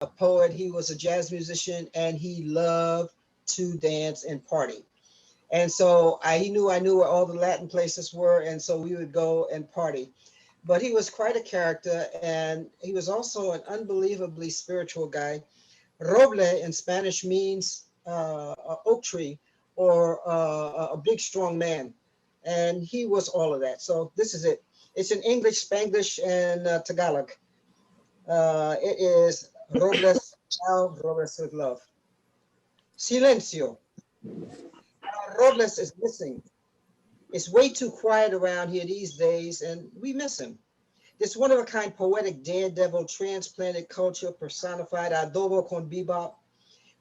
a poet, he was a jazz musician, and he loved to dance and party. And so he knew I knew where all the Latin places were, and so we would go and party. But he was quite a character, and he was also an unbelievably spiritual guy. Roble in Spanish means a oak tree or a big strong man, and he was all of that. So this is it. It's in English, Spanglish, and Tagalog. It is Robles, Al Robles with love. Silencio. Robles is missing. It's way too quiet around here these days, and we miss him. This one of a kind poetic daredevil transplanted culture personified adobo con bebop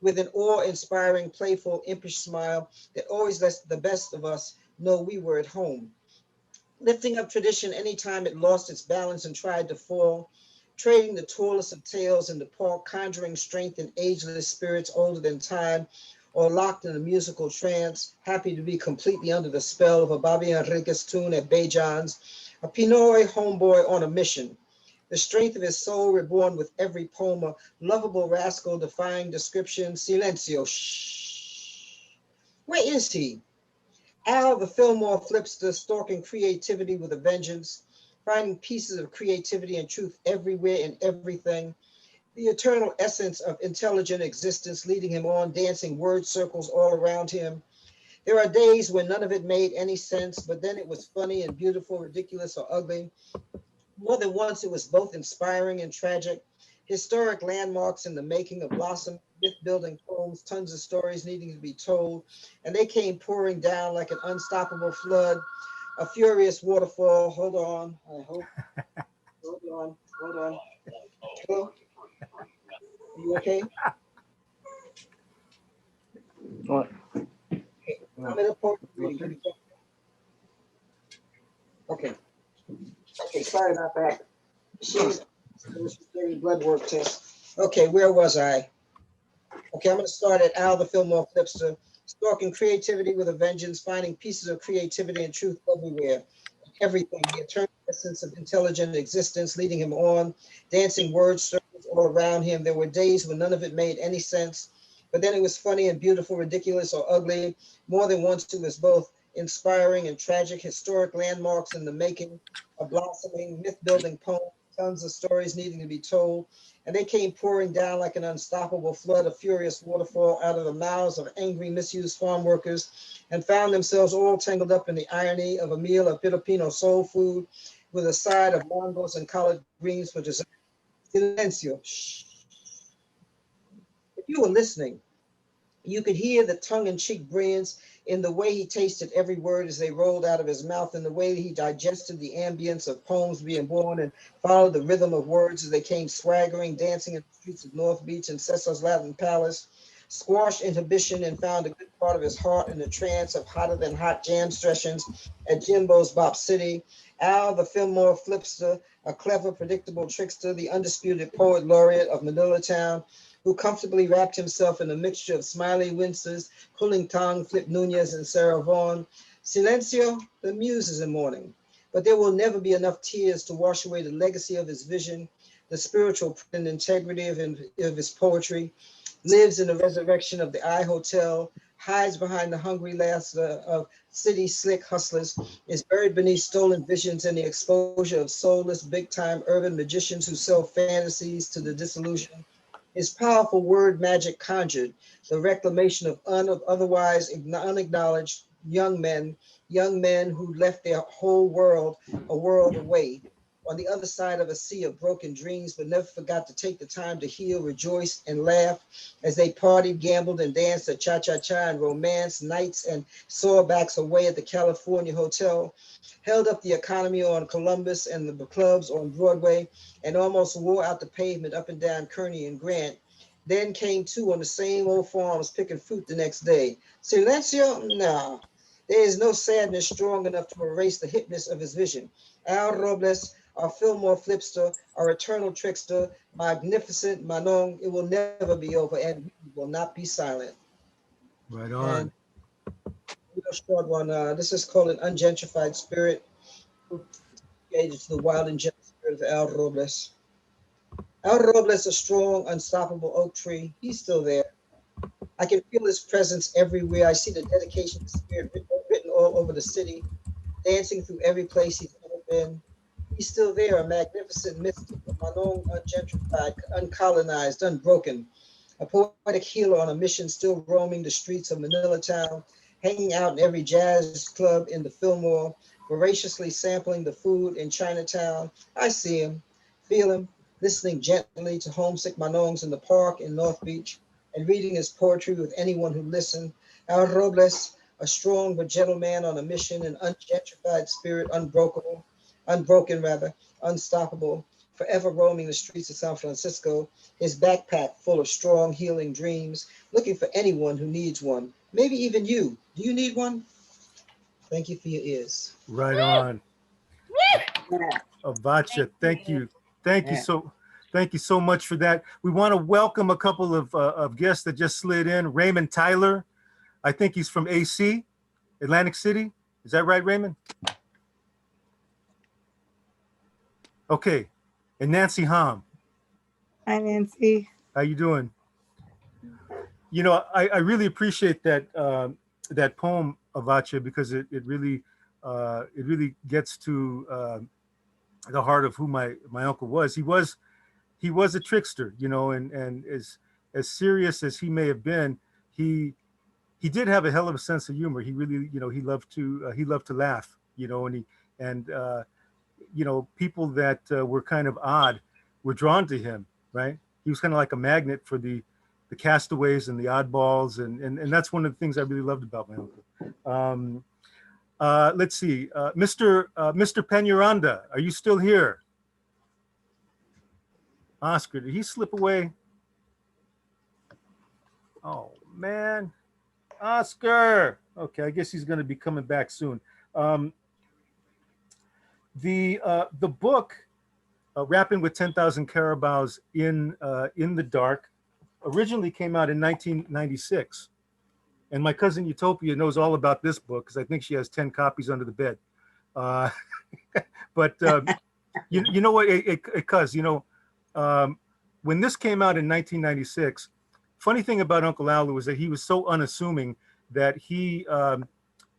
with an awe-inspiring, playful, impish smile that always lets the best of us know we were at home. Lifting up tradition anytime it lost its balance and tried to fall, trading the tallest of tales in the park, conjuring strength in ageless spirits older than time, or locked in a musical trance, happy to be completely under the spell of a Bobby Enriquez tune at Bay John's, a Pinoy homeboy on a mission. The strength of his soul reborn with every poem, a lovable rascal defying description. Silencio. Shh. Where is he? Al, the Fillmore flipster, stalking creativity with a vengeance, finding pieces of creativity and truth everywhere in everything. The eternal essence of intelligent existence leading him on, dancing word circles all around him. There are days when none of it made any sense, but then it was funny and beautiful, ridiculous or ugly. More than once, it was both inspiring and tragic. Historic landmarks in the making of Blossom, myth building poems, tons of stories needing to be told, and they came pouring down like an unstoppable flood, a furious waterfall. Hold on, I hope. Hold on. Hello? Are you okay? What? I'm in a poetry reading. Okay. Okay, sorry about that. She's doing blood work test. Okay, where was I? Okay, I'm going to start at Al the Fillmore Flipster. Stalking creativity with a vengeance, finding pieces of creativity and truth everywhere. Everything, the eternal essence of intelligent existence leading him on, dancing word circles all around him. There were days when none of it made any sense, but then it was funny and beautiful, ridiculous or ugly. More than once it was both inspiring and tragic, historic landmarks in the making, a blossoming, myth-building poem, tons of stories needing to be told, and they came pouring down like an unstoppable flood, a furious waterfall out of the mouths of angry, misused farm workers, and found themselves all tangled up in the irony of a meal of Filipino soul food with a side of mangos and collard greens for dessert. Silencio. Shh. If you were listening, you could hear the tongue-in-cheek brilliance in the way he tasted every word as they rolled out of his mouth, in the way he digested the ambience of poems being born and followed the rhythm of words as they came swaggering, dancing in the streets of North Beach and Cecil's Latin Palace, squashed inhibition and found a good part of his heart in the trance of hotter than hot jam sessions at Jimbo's Bop City. Al, the Fillmore Flipster, a clever, predictable trickster, the undisputed poet laureate of Manila Town, who comfortably wrapped himself in a mixture of Smiley Winsors, Cooling Tong, Flip Nunez, and Sarah Vaughan. Silencio, the muse is in mourning, but there will never be enough tears to wash away the legacy of his vision, the spiritual pride and integrity of his poetry, lives in the resurrection of the I Hotel, hides behind the hungry laughter of city slick hustlers, is buried beneath stolen visions and the exposure of soulless, big-time urban magicians who sell fantasies to the disillusioned. His powerful word magic conjured the reclamation of otherwise unacknowledged young men who left their whole world a world away on the other side of a sea of broken dreams, but never forgot to take the time to heal, rejoice, and laugh as they partied, gambled, and danced at cha-cha-cha and romance nights and sawbacks away at the California Hotel, held up the economy on Columbus and the clubs on Broadway, and almost wore out the pavement up and down Kearney and Grant. Then came to on the same old farms picking fruit the next day. Silencio? No. There is no sadness strong enough to erase the hipness of his vision. Al Robles, our Fillmore Flipster, our eternal trickster, magnificent Manon, it will never be over, and we will not be silent. Right And on. a short one, this is called an ungentrified spirit, dedicated to the wild and gentle spirit of Al Robles. Our Robles, a strong, unstoppable oak tree, he's still there. I can feel his presence everywhere. I see the dedication of spirit written all over the city, dancing through every place he's ever been. He's still there, a magnificent mystic, a Manon ungentrified, uncolonized, unbroken, a poetic healer on a mission, still roaming the streets of Manila town, hanging out in every jazz club in the Fillmore, voraciously sampling the food in Chinatown. I see him, feel him, listening gently to homesick Manongs in the park in North Beach, and reading his poetry with anyone who listened. Our Robles, a strong but gentle man on a mission, an ungentrified spirit, unbroken rather, unstoppable, forever roaming the streets of San Francisco, his backpack full of strong, healing dreams, looking for anyone who needs one. Maybe even you. Do you need one? Thank you for your ears. Right on. Yeah. Avacha, thank Thank you. Thank you Yeah. so thank you so much for that. We want to welcome a couple of guests that just slid in. Raymond Tyler, I think he's from AC, Atlantic City. Is that right, Raymond? Okay. And Nancy Hom, Hi, Nancy. how you doing? You know, I really appreciate that that poem, Avacha, because it really gets to the heart of who my uncle was. He was a trickster, you know, and as serious as he may have been, he he did have a hell of a sense of humor. He really, you know, he loved to laugh, you know, and you know, people that were kind of odd were drawn to him, right? He was kind of like a magnet for the castaways and the oddballs, and that's one of the things I really loved about my uncle. Let's see, Mr. Peñaranda, are you still here? Oscar, did he slip away? Oh man, Oscar. Okay, I guess he's going to be coming back soon. Um, the book, Rappin with 10,000 Carabaos in the Dark, originally came out in 1996, and my cousin Utopia knows all about this book because I think she has 10 copies under the bed. Uh, but you know what, cuz you know, when this came out in 1996, funny thing about Uncle Al was that he was so unassuming that it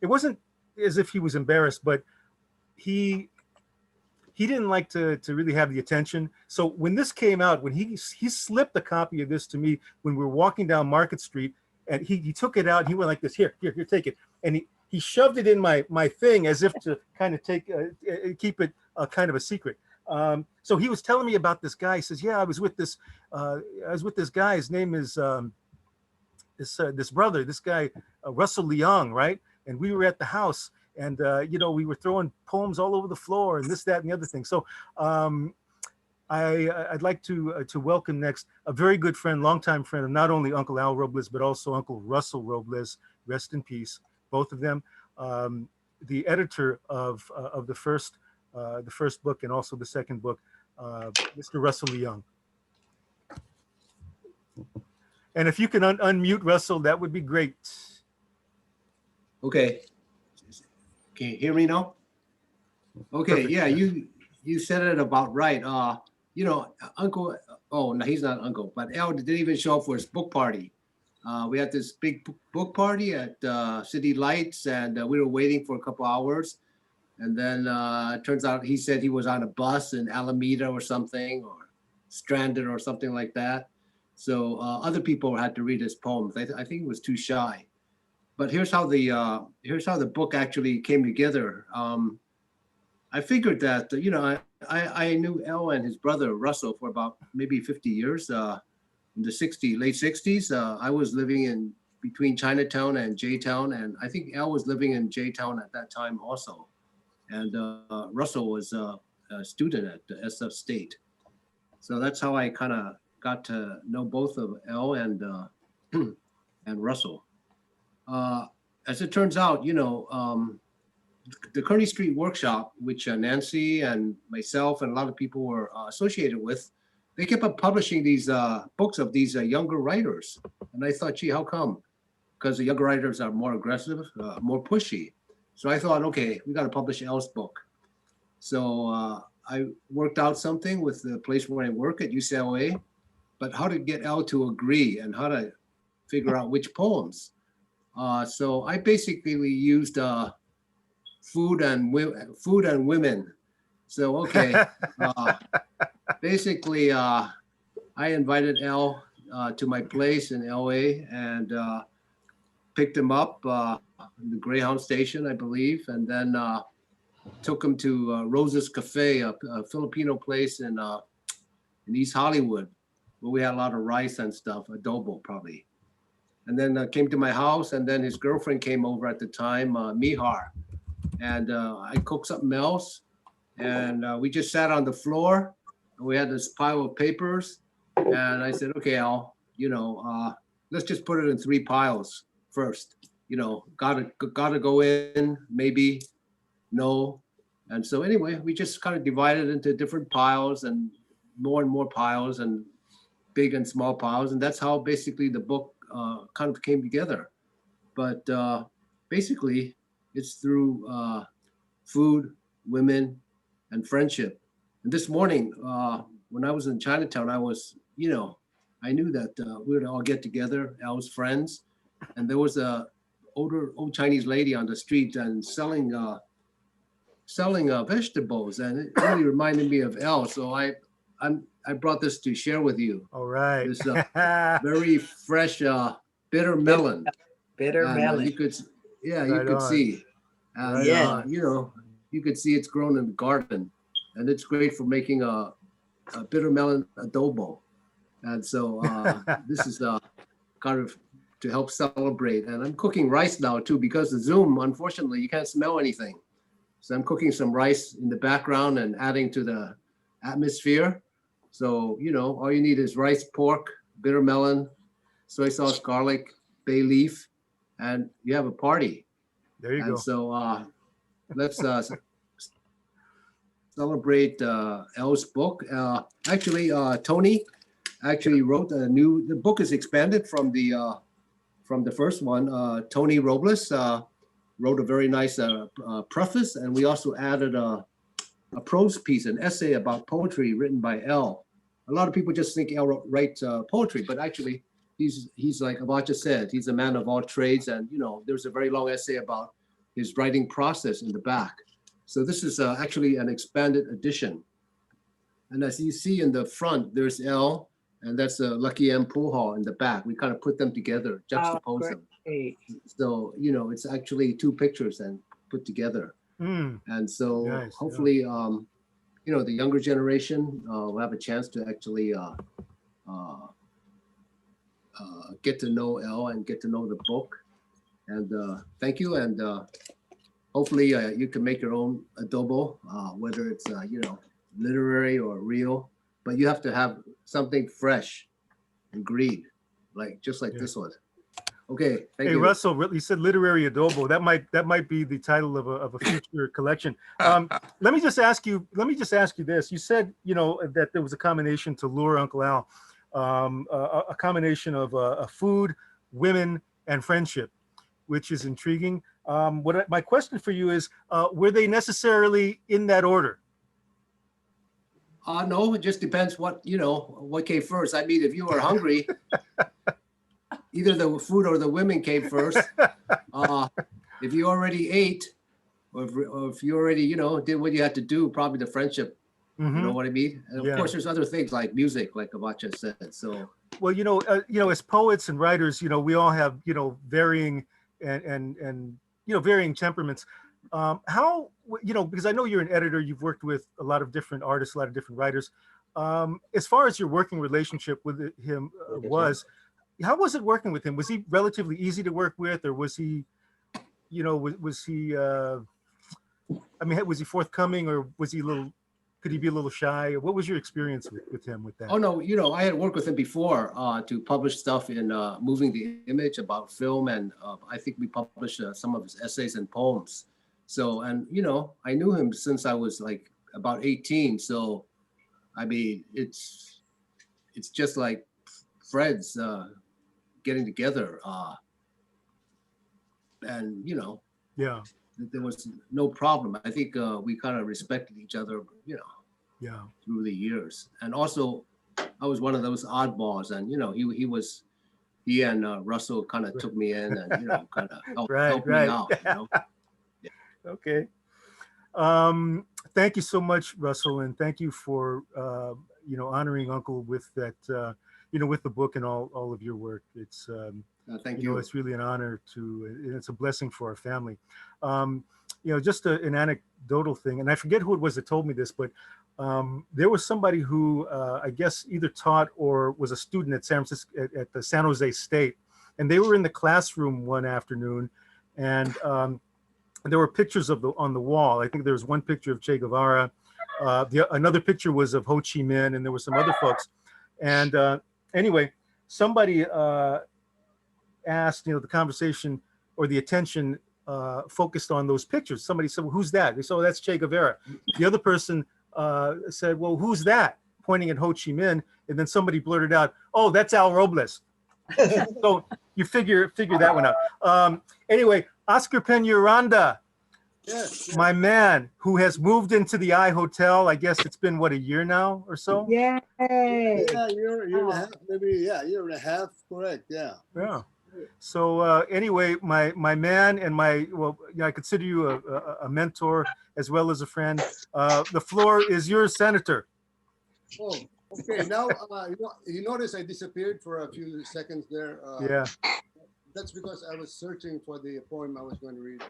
wasn't as if he was embarrassed, but he didn't like to really have the attention. So when this came out, when he slipped a copy of this to me when we were walking down Market Street, and he took it out, and he went like this, here, take it, and he shoved it in my thing as if to kind of keep it kind of a secret. So he was telling me about this guy. He says, yeah, I was with this guy. His name is this brother, this guy, Russell Leong, right? And we were at the house, and you know, we were throwing poems all over the floor and this, that, and the other thing. So I'd like to welcome next a very good friend, longtime friend of not only Uncle Al Robles, but also Uncle Russell Robles, rest in peace, both of them. The editor of the first book and also the second book, Mr. Russell Leong. And if you can unmute Russell, that would be great. Okay. Can you hear me now? Okay, Perfect. yeah, you said it about right. You know, Uncle, oh no, he's not Uncle, but Al didn't even show up for his book party. We had this big book party at City Lights, and we were waiting for a couple hours. And then it turns out he said he was on a bus in Alameda or something, or stranded or something like that. So other people had to read his poems. I think he was too shy. But here's how the book actually came together. I figured that, you know, I knew El and his brother Russell for about maybe 50 years. In the late 60s, I was living in between Chinatown and J-Town, and I think El was living in J-Town at that time also. And Russell was a student at the SF State. So that's how I kind of got to know both of El and Russell. As it turns out, you know, the Kearney Street Workshop, which Nancy and myself and a lot of people were associated with, they kept on publishing these books of these younger writers. And I thought, gee, how come? Because the younger writers are more aggressive, more pushy. So I thought, okay, we got to publish Elle's book. So I worked out something with the place where I work at UCLA, but how to get Elle to agree and how to figure out which poems. So I basically used food and women. So okay, uh, basically I invited Elle to my place in LA and picked him up in the Greyhound station, I believe, and then took him to Rose's Cafe, a Filipino place in East Hollywood, where we had a lot of rice and stuff, adobo probably. And then came to my house, and then his girlfriend came over at the time, Mihar, and I cooked something else, and we just sat on the floor. And we had this pile of papers, and I said, "Okay, Al, let's just put it in three piles first. Gotta go in, maybe, no." And so anyway, we just kind of divided into different piles and more piles and big and small piles, and that's how basically the book kind of came together. But basically, it's through food, women, and friendship. And this morning, when I was in Chinatown, I knew that we would all get together, Al's friends, and there was a old Chinese lady on the street and selling vegetables, and it really reminded me of Al. So I brought this to share with you. All right. This very fresh bitter melon. Bitter And melon. you could Right on. see, and Right Yeah. on. you could see it's grown in the garden, and it's great for making a bitter melon adobo. And so this is kind of to help celebrate. And I'm cooking rice now too, because the Zoom, unfortunately, you can't smell anything. So I'm cooking some rice in the background and adding to the atmosphere. So, all you need is rice, pork, bitter melon, soy sauce, garlic, bay leaf, and you have a party. There you And go. so let's celebrate Elle's book. Actually, Tony actually wrote the book is expanded from the first one. Tony Robles wrote a very nice preface, and we also added a prose piece, an essay about poetry written by Elle. A lot of people just think Elle writes poetry, but actually he's like Avacha said, he's a man of all trades, and there's a very long essay about his writing process in the back. So this is actually an expanded edition. And as you see in the front, there's Elle, and that's Lucky M. Puhal in the back. We kind of put them together, juxtapose them. Great. So, it's actually two pictures and put together. Mm, And so Nice, yeah. hopefully, the younger generation will have a chance to actually get to know Elle and get to know the book. And thank you. And hopefully you can make your own adobo, whether it's, literary or real, but you have to have something fresh and green, just like Yeah. this one. Okay, thank Hey you. Russell, you said literary adobo. That might be the title of a future collection. Let me just ask you this. You said that there was a combination to lure Uncle Al, a combination of food, women, and friendship, which is intriguing. My question for you is, were they necessarily in that order? No, it just depends what came first. I mean, if you were hungry, either the food or the women came first. If you already ate, or if you already, did what you had to do, probably the friendship. You know what I mean? And of Yeah. course, there's other things like music, like Avacha said. So Well, as poets and writers, we all have, varying and varying temperaments. How, because I know you're an editor, you've worked with a lot of different artists, a lot of different writers. As far as your working relationship with him how was it working with him? Was he relatively easy to work with, or was he, was he, was he forthcoming, or was he could he be a little shy? What was your experience with him with that? Oh no, I had worked with him before to publish stuff in Moving the Image about film, and I think we published some of his essays and poems. So, and I knew him since I was like about 18. So, I mean, it's just like friends getting together, and Yeah. there was no problem. I think we kind of respected each other, Yeah. through the years. And also, I was one of those oddballs, and he and Russell kind of took me in, and kind of Right, helped me right. out. Okay. Thank you so much, Russell, and thank you for honoring Uncle with that, with the book and all of your work. It's Thank you. it's really an honor and it's a blessing for our family. Just an anecdotal thing, and I forget who it was that told me this, but there was somebody who I guess either taught or was a student at San Francisco at the San Jose State, and they were in the classroom one afternoon, and there were pictures on the wall. I think there was one picture of Che Guevara. Another picture was of Ho Chi Minh, and there were some other folks. And anyway, somebody asked, the conversation or the attention focused on those pictures. Somebody said, well, who's that? They said, oh, that's Che Guevara. The other person said, well, who's that? Pointing at Ho Chi Minh. And then somebody blurted out, oh, that's Al Robles. So you figure that one out. Anyway, Oscar Peñaranda, Yes. my man, who has moved into the I Hotel. I guess it's been, what, a year now or so? Yay. Yeah, year and a half, maybe. Yeah, year and a half. Correct. Yeah. Yeah. So anyway, my man and I consider you a mentor as well as a friend. The floor is yours, Senator. Oh, okay. Now, you notice I disappeared for a few seconds there. Yeah. That's because I was searching for the poem I was going to read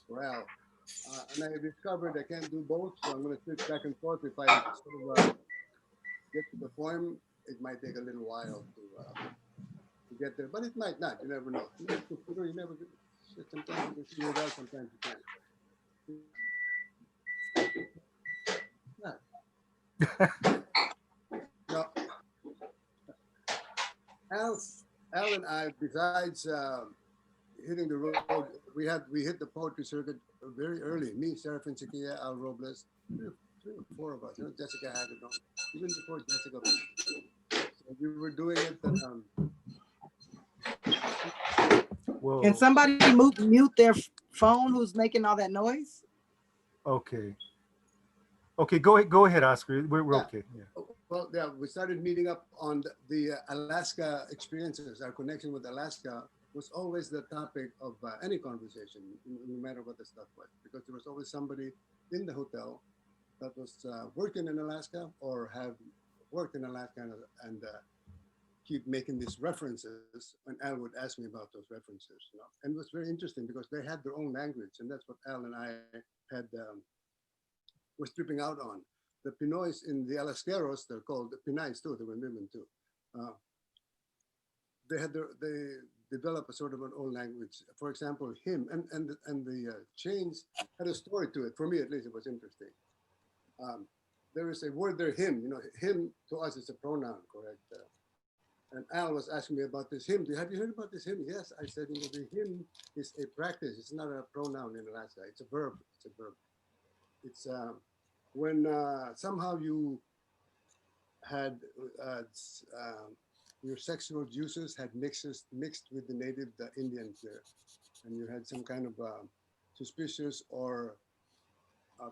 for Al. And I discovered I can't do both, so I'm going to switch back and forth. If I sort of get to the poem, it might take a little while to get there, but it might not. You never know. You never. Sometimes you can figure it out. Sometimes you can't. Now, Al and I, besides hitting the road, we hit the poetry circuit very early. Me, Serafin Siquia, Al Robles, three or four of us. Jessica had it on, even before Jessica. So we were doing it. Whoa. Can somebody mute their phone who's making all that noise? Okay. Okay, go ahead, Oscar. We're okay. Yeah. Well, yeah, we started meeting up on the Alaska experiences. Our connection with Alaska was always the topic of any conversation, no matter what the stuff was, because there was always somebody in the hotel that was working in Alaska or have worked in Alaska and keep making these references. And Al would ask me about those references, and it was very interesting because they had their own language, and that's what Al and I had was tripping out on. The Pinoys in the Alascaros, they're called the Pinays too, they were women too. They develop a sort of an old language. For example, him and the chains had a story to it. For me, at least, it was interesting. There is a word there, him. Him to us is a pronoun, correct? And Al was asking me about this hymn. Have you heard about this hymn? Yes, I said, the hymn is a practice. It's not a pronoun in Alaska. It's a verb. It's a verb. It's when somehow you had your sexual juices had mixed with the native Indians there, and you had some kind of suspicious or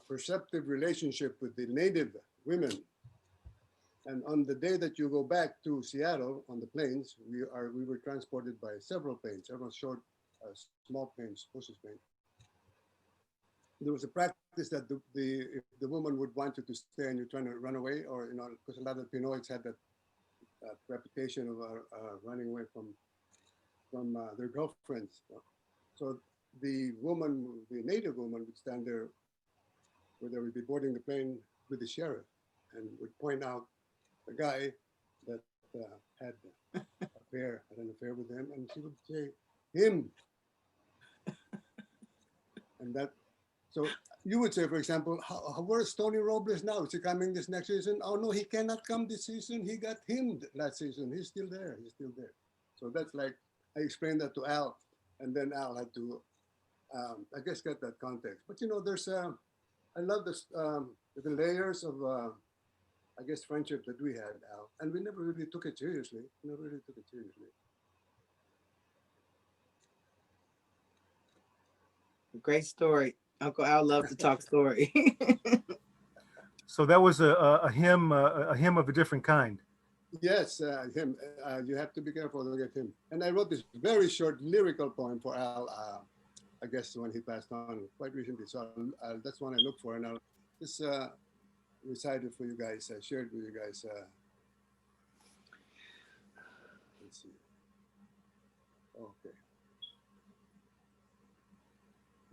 perceptive relationship with the native women. And on the day that you go back to Seattle on the planes, we were transported by several planes, several short, small planes, postage planes. There was a practice that if the woman would want you to stay and you're trying to run away, or because a lot of Pinoys had that reputation of running away from their girlfriends. So the native woman would stand there where they would be boarding the plane with the sheriff and would point out the guy that had an affair with him, and she would say, him. And that, so you would say, for example, where's Tony Robles now? Is he coming this next season? Oh no, he cannot come this season. He got himmed last season. He's still there. So that's like, I explained that to Al, and then Al had to, I guess, get that context. But there's, I love this, the layers of, I guess, friendship that we had, Al, and we never really took it seriously. Great story. Uncle Al loves to talk story. So that was a hymn, a hymn of a different kind. Yes, him. You have to be careful to get him. And I wrote this very short lyrical poem for Al. I guess when he passed on quite recently. So that's one I look for, and I'll just recite it for you guys. Share it with you guys. Let's see. Okay.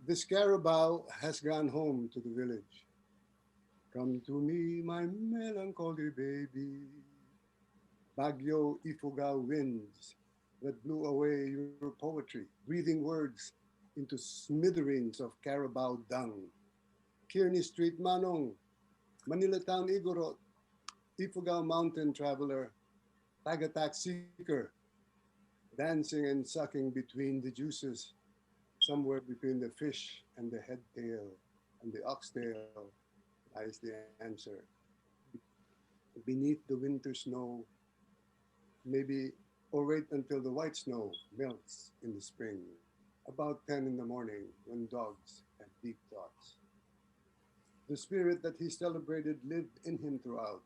This carabao has gone home to the village. Come to me, my melancholy baby. Bagyo Ifugao winds that blew away your poetry, breathing words into smithereens of Carabao dung. Kearney Street Manong, Manila Town Igorot, Ifugao Mountain Traveler, Tagatak Seeker, dancing and sucking between the juices, somewhere between the fish and the head tail and the oxtail lies the answer. Beneath the winter snow, maybe, or wait until the white snow melts in the spring, about 10 in the morning when dogs have deep thoughts. The spirit that he celebrated lived in him throughout.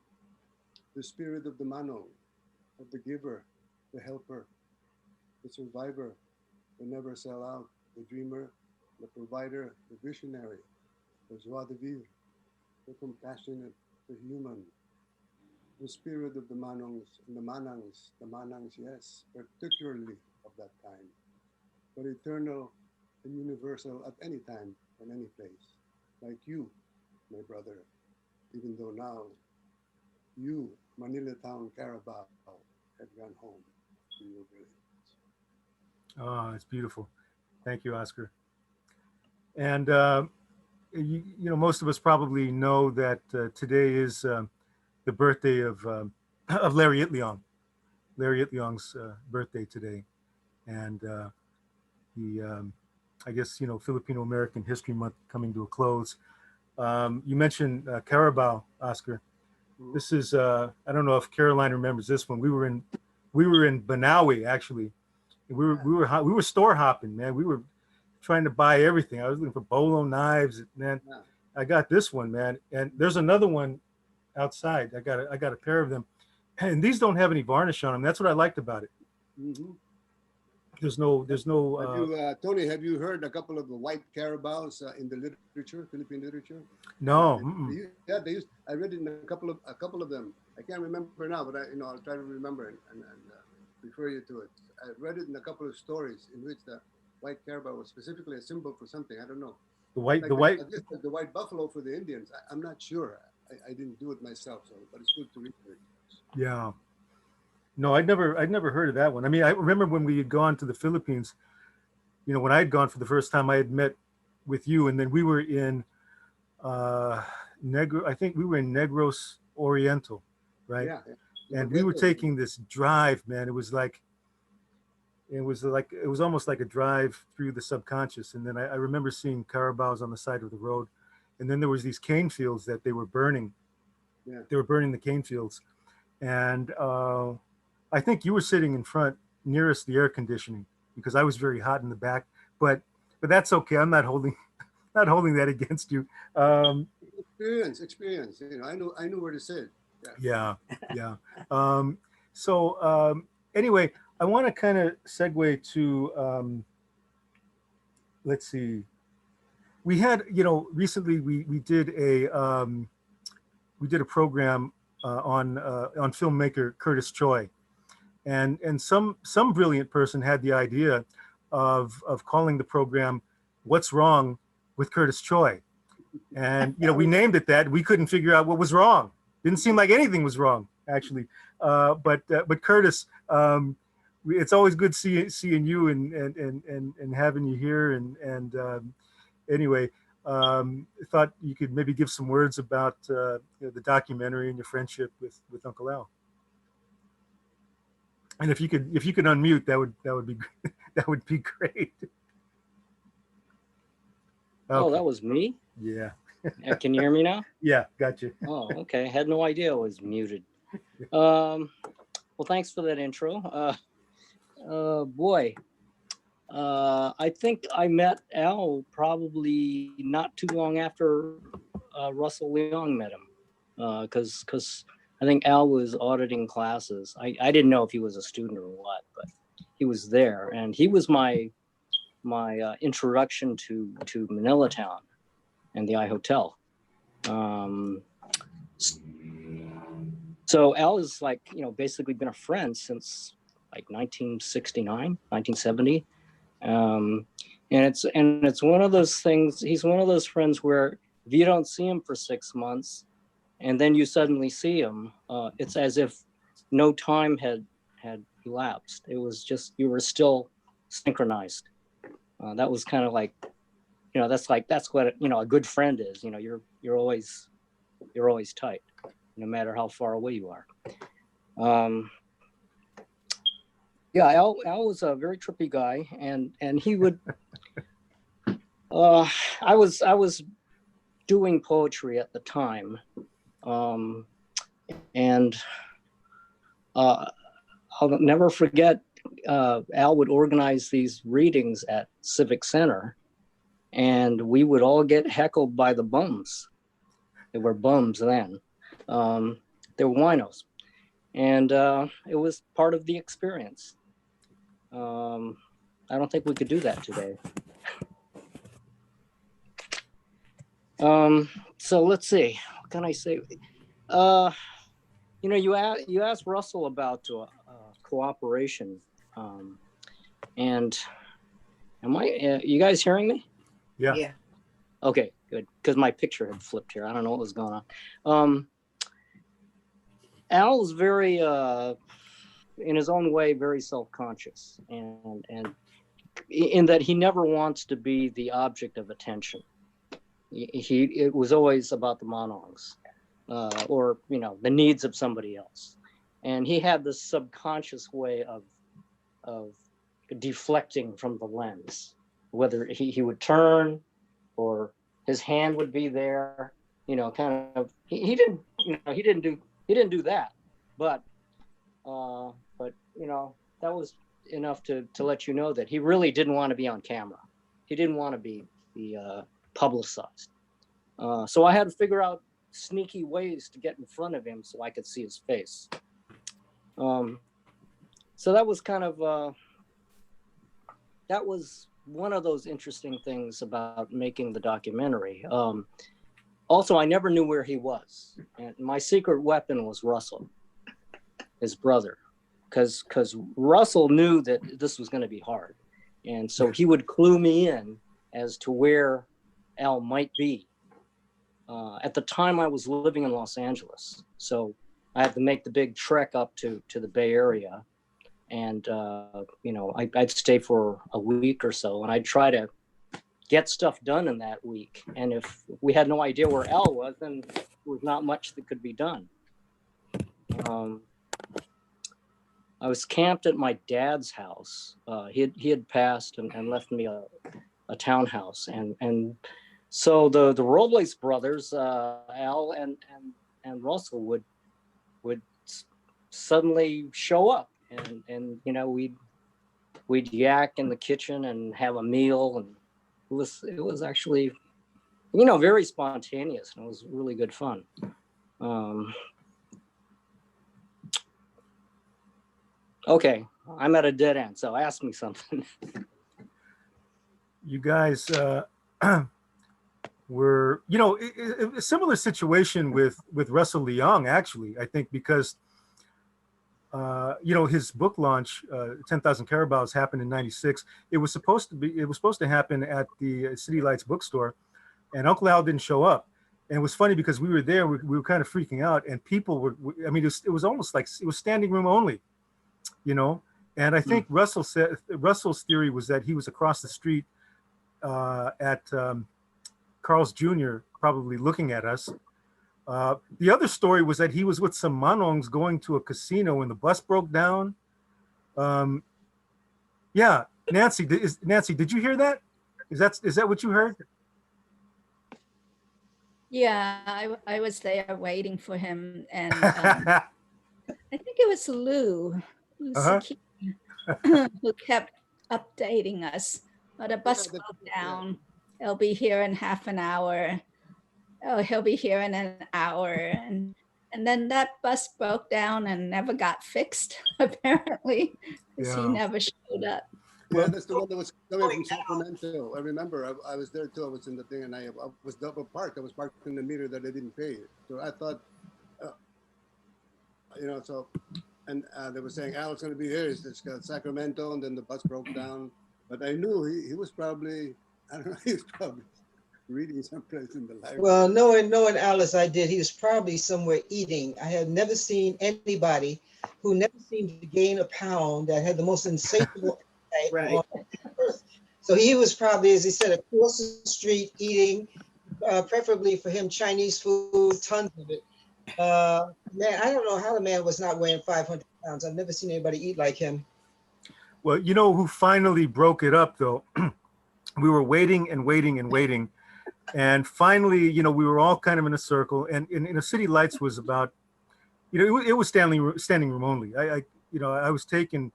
The spirit of the manong, of the giver, the helper, the survivor, the never sell out, the dreamer, the provider, the visionary, the joie de vivre, the compassionate, the human, the spirit of the manongs and the manangs, yes, particularly of that time, but eternal and universal at any time and any place, like you, my brother, even though now you, Manila Town Carabao, had gone home to your village. Oh, it's beautiful. Thank you, Oscar. And you know, most of us probably know that today is the birthday of Larry Itliong. Larry Itliong's birthday today, and the I guess, you know, Filipino-American History Month coming to a close. You mentioned Carabao, Oscar. This is I don't know if Caroline remembers this one. We were in Banawi actually. We were store hopping, man. We were trying to buy everything. I was looking for bolo knives, man. Yeah. I got this one, man, and there's another one outside. I got a pair of them, and these don't have any varnish on them. That's what I liked about it. Mm-hmm. There's no. Have you, Tony, have you heard a couple of the white carabaos in the literature, Philippine literature? No. Yeah, they used. I read it in a couple of them. I can't remember now, but I'll try to remember and refer you to it. I read it in a couple of stories in which the white carabao was specifically a symbol for something. I don't know. The white. I guess like the white buffalo for the Indians. I'm not sure. I didn't do it myself, so but it's good to read it. Yeah. No, I'd never heard of that one. I mean, I remember when we had gone to the Philippines. You know, when I had gone for the first time, I had met with you, and then we were in I think we were in Negros Oriental, right? Yeah. And we were taking this drive, man. It was almost like a drive through the subconscious. And then I remember seeing Carabaos on the side of the road, and then there was these cane fields that they were burning. Yeah. They were burning the cane fields, and I think you were sitting in front, nearest the air conditioning, because I was very hot in the back. But that's okay. I'm not holding that against you. Experience. You know, I knew where to sit. Yeah. So anyway, I want to kind of segue to let's see. We had, you know, recently we did a program on filmmaker Curtis Choi, and some brilliant person had the idea of calling the program "What's Wrong with Curtis Choi," and you know, we named it that. We couldn't figure out what was wrong. Didn't seem like anything was wrong, actually. But Curtis, it's always good seeing you and having you here. And anyway, thought you could maybe give some words about you know, the documentary and your friendship with Uncle Al. And if you could unmute, that would be that would be great. Oh, Okay. that was me? Yeah. Can you hear me now? Yeah, gotcha. Oh, okay. Had no idea I was muted. Well, thanks for that intro. Boy, I think I met Al probably not too long after Russell Leong met him. because I think Al was auditing classes. I didn't know if he was a student or what, but he was there, and he was my introduction to Manila Town and the I Hotel. So Al is like, basically been a friend since like 1969, 1970. And it's one of those things, he's one of those friends where if you don't see him for 6 months and then you suddenly see him, it's as if no time had elapsed. It was just, you were still synchronized. That was kind of like, that's what, a good friend is. You're always tight, no matter how far away you are. Yeah, Al was a very trippy guy, and he would. I was doing poetry at the time, and I'll never forget. Al would organize these readings at Civic Center, and we would all get heckled by the bums. They were bums then. They were winos, and it was part of the experience. I don't think we could do that today. So let's see. What can I say? You asked Russell about cooperation, and am I? You guys hearing me? Yeah. Yeah. Okay, good. Because my picture had flipped here. I don't know what was going on. Al's very, in his own way, very self-conscious, and in that he never wants to be the object of attention. It was always about the monologues, or the needs of somebody else, and he had this subconscious way of deflecting from the lens, whether he would turn or his hand would be there, kind of. He didn't do that, but that was enough to let you know that he really didn't want to be on camera. He didn't want to be publicized. So I had to figure out sneaky ways to get in front of him so I could see his face. So that was kind of that was one of those interesting things about making the documentary. Also, I never knew where he was, and my secret weapon was Russell, his brother, because Russell knew that this was going to be hard, and so he would clue me in as to where Al might be. At the time, I was living in Los Angeles, so I had to make the big trek up to the Bay Area, and I'd stay for a week or so, and I'd try to get stuff done in that week. And if we had no idea where Al was, then there was not much that could be done. I was camped at my dad's house. He had passed and left me a townhouse, and so the Robles brothers, Al and Russell would suddenly show up, and we'd yak in the kitchen and have a meal, and it was actually very spontaneous, and it was really good fun. Okay, I'm at a dead end, so ask me something. You guys were, a similar situation with Russell Leong, actually, I think, because his book launch, 10,000 Carabaos, happened in '96. It was supposed to happen at the City Lights bookstore, and Uncle Al didn't show up. And it was funny because we were there, we were kind of freaking out, and people were, it was almost like it was standing room only, And I think Russell's theory was that he was across the street at Carl's Jr., probably looking at us. The other story was that he was with some Manongs going to a casino and the bus broke down. Yeah, Nancy, did you hear that? Is that what you heard? Yeah, I was there waiting for him, and I think it was Lou who kept updating us. The bus broke down. It'll be here in half an hour. oh, he'll be here in an hour. And then that bus broke down and never got fixed, apparently, because he Yeah. never showed up. Yeah, that's the one that was coming from Sacramento. I remember I was there too. I was in the thing, and I was double parked. I was parked in the meter that I didn't pay. So I thought, uh, so, and they were saying Al's going to be here. It's got Sacramento, and then the bus broke down. But I knew he was probably, I don't know, he was probably reading someplace in the library. Well, knowing Alice, I did. He was probably somewhere eating. I had never seen anybody who never seemed to gain a pound that had the most insatiable appetite Right. on earth. So he was probably, as he said, across the street eating, preferably for him Chinese food, tons of it. Man, I don't know how the man was not weighing 500 pounds. I've never seen anybody eat like him. Well, you know who finally broke it up, though? We were waiting and waiting and waiting. And finally, we were all kind of in a circle. And in a City Lights was about, it was standing room only. I was taken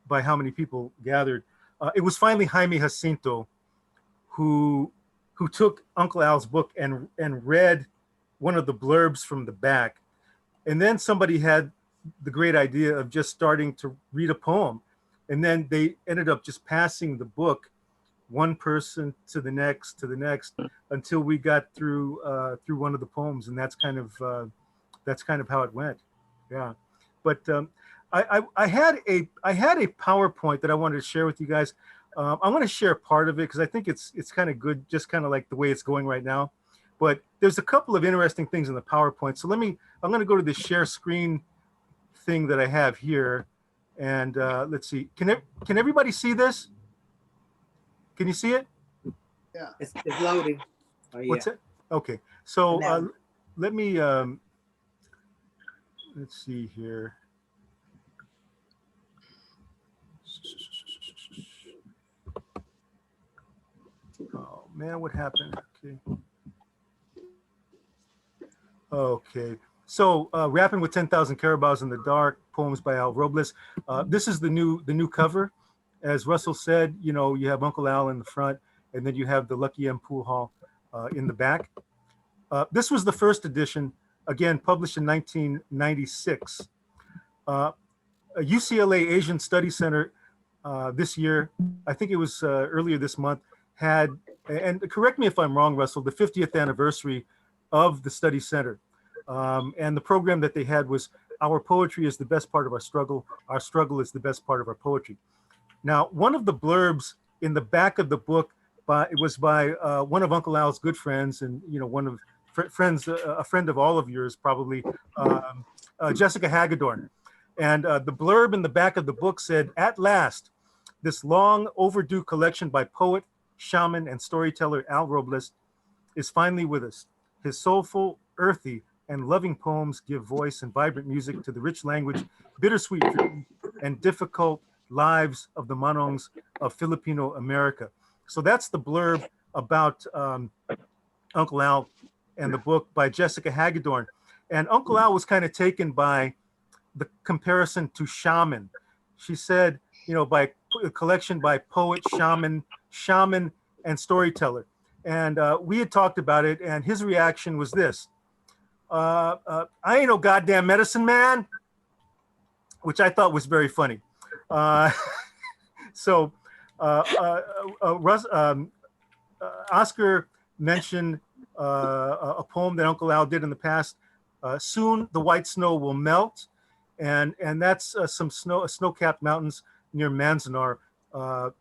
by how many people gathered. It was finally Jaime Jacinto who took Uncle Al's book and read one of the blurbs from the back. And then somebody had the great idea of just starting to read a poem. And then they ended up just passing the book, one person to the next, until we got through one of the poems. And that's kind of how it went. Yeah. But I had a PowerPoint that I wanted to share with you guys. I want to share part of it because I think it's kind of good, just kind of like the way it's going right now. But there's a couple of interesting things in the PowerPoint. So I'm going to go to the share screen thing that I have here. And let's see, can everybody see this? Can you see it? Yeah. It's loading. Oh, yeah. What's it? Okay. So let me, let's see here. Oh man, what happened? Okay. So Rappin' with 10,000 Carabaos in the Dark, poems by Al Robles. This is the new cover. As Russell said, you have Uncle Al in the front, and then you have the Lucky M. Pool Hall in the back. This was the first edition, again, published in 1996. UCLA Asian Study Center this year, I think it was earlier this month, had, and correct me if I'm wrong, Russell, the 50th anniversary of the study center. And the program that they had was Our Poetry is the Best Part of Our Struggle is the Best Part of Our Poetry. Now, one of the blurbs in the back of the book was by one of Uncle Al's good friends, and one of friends, a friend of all of yours probably, Jessica Hagedorn. And the blurb in the back of the book said, "At last, this long overdue collection by poet, shaman, and storyteller Al Robles is finally with us. His soulful, earthy, and loving poems give voice and vibrant music to the rich language, bittersweet dreams, and difficult lives of the Manongs of Filipino-America." So that's the blurb about Uncle Al and the book by Jessica Hagedorn. And Uncle Al was kind of taken by the comparison to shaman. She said, by a collection by poet, shaman, and storyteller. And we had talked about it, and his reaction was this: I ain't no goddamn medicine man, which I thought was very funny. So Oscar mentioned a poem that Uncle Al did in the past. Soon the white snow will melt, and that's some snow-capped mountains near Manzanar.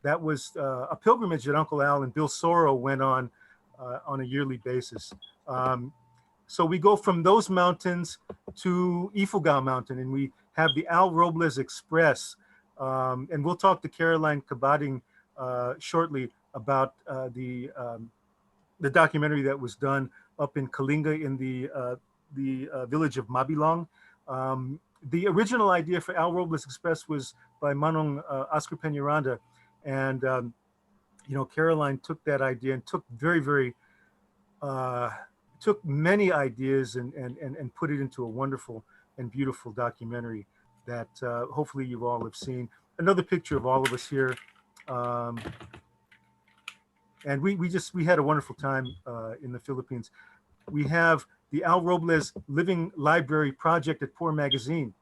That was a pilgrimage that Uncle Al and Bill Soro went on a yearly basis. So we go from those mountains to Ifugao Mountain, and we have the Al Robles Express. And we'll talk to Caroline Kabading shortly about the documentary that was done up in Kalinga in the village of Mabilong. The original idea for Al Robles Express was by Manong Oscar Peñaranda, and Caroline took that idea and took took many ideas and put it into a wonderful and beautiful documentary that hopefully you all have seen. Another picture of all of us here. And we had a wonderful time in the Philippines. we have the Al Robles Living Library Project at Poor Magazine,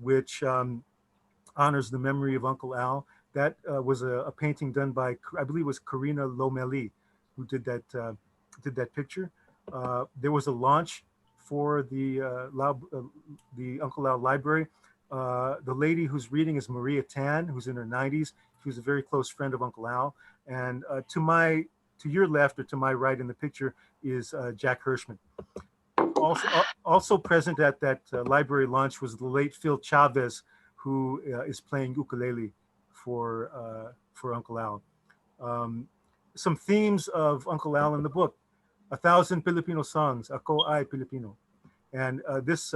which honors the memory of Uncle Al. That was a painting done by, I believe it was Karina Lomeli, who did that picture. There was a launch for the Uncle Al Library. The lady who's reading is Maria Tan, who's in her 90s. She was a very close friend of Uncle Al. And to your left or to my right in the picture is Jack Hirschman. Also present at that library launch was the late Phil Chavez, who is playing ukulele for Uncle Al. Some themes of Uncle Al in the book: 1,000 Filipino songs, Ako Ay Filipino. And this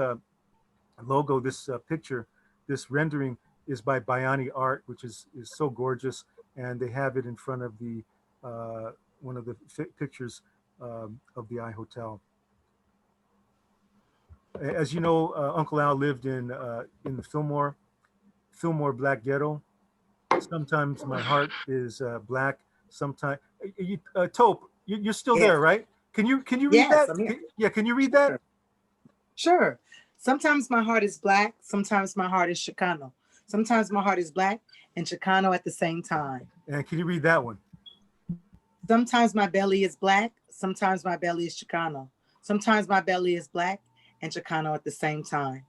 logo, this picture, this rendering is by Bayani Art, which is so gorgeous. And they have it in front of the one of the pictures of the I Hotel. As you know, Uncle Al lived in the Fillmore Black Ghetto. Sometimes my heart is black. Sometimes, Taupe, you're still there, right? Can you read Yes, that? I'm here. Yeah, can you read that? Sure. Sometimes my heart is black. Sometimes my heart is Chicano. Sometimes my heart is black and Chicano at the same time. And can you read that one? Sometimes my belly is black. Sometimes my belly is Chicano. Sometimes my belly is black and Chicano at the same time.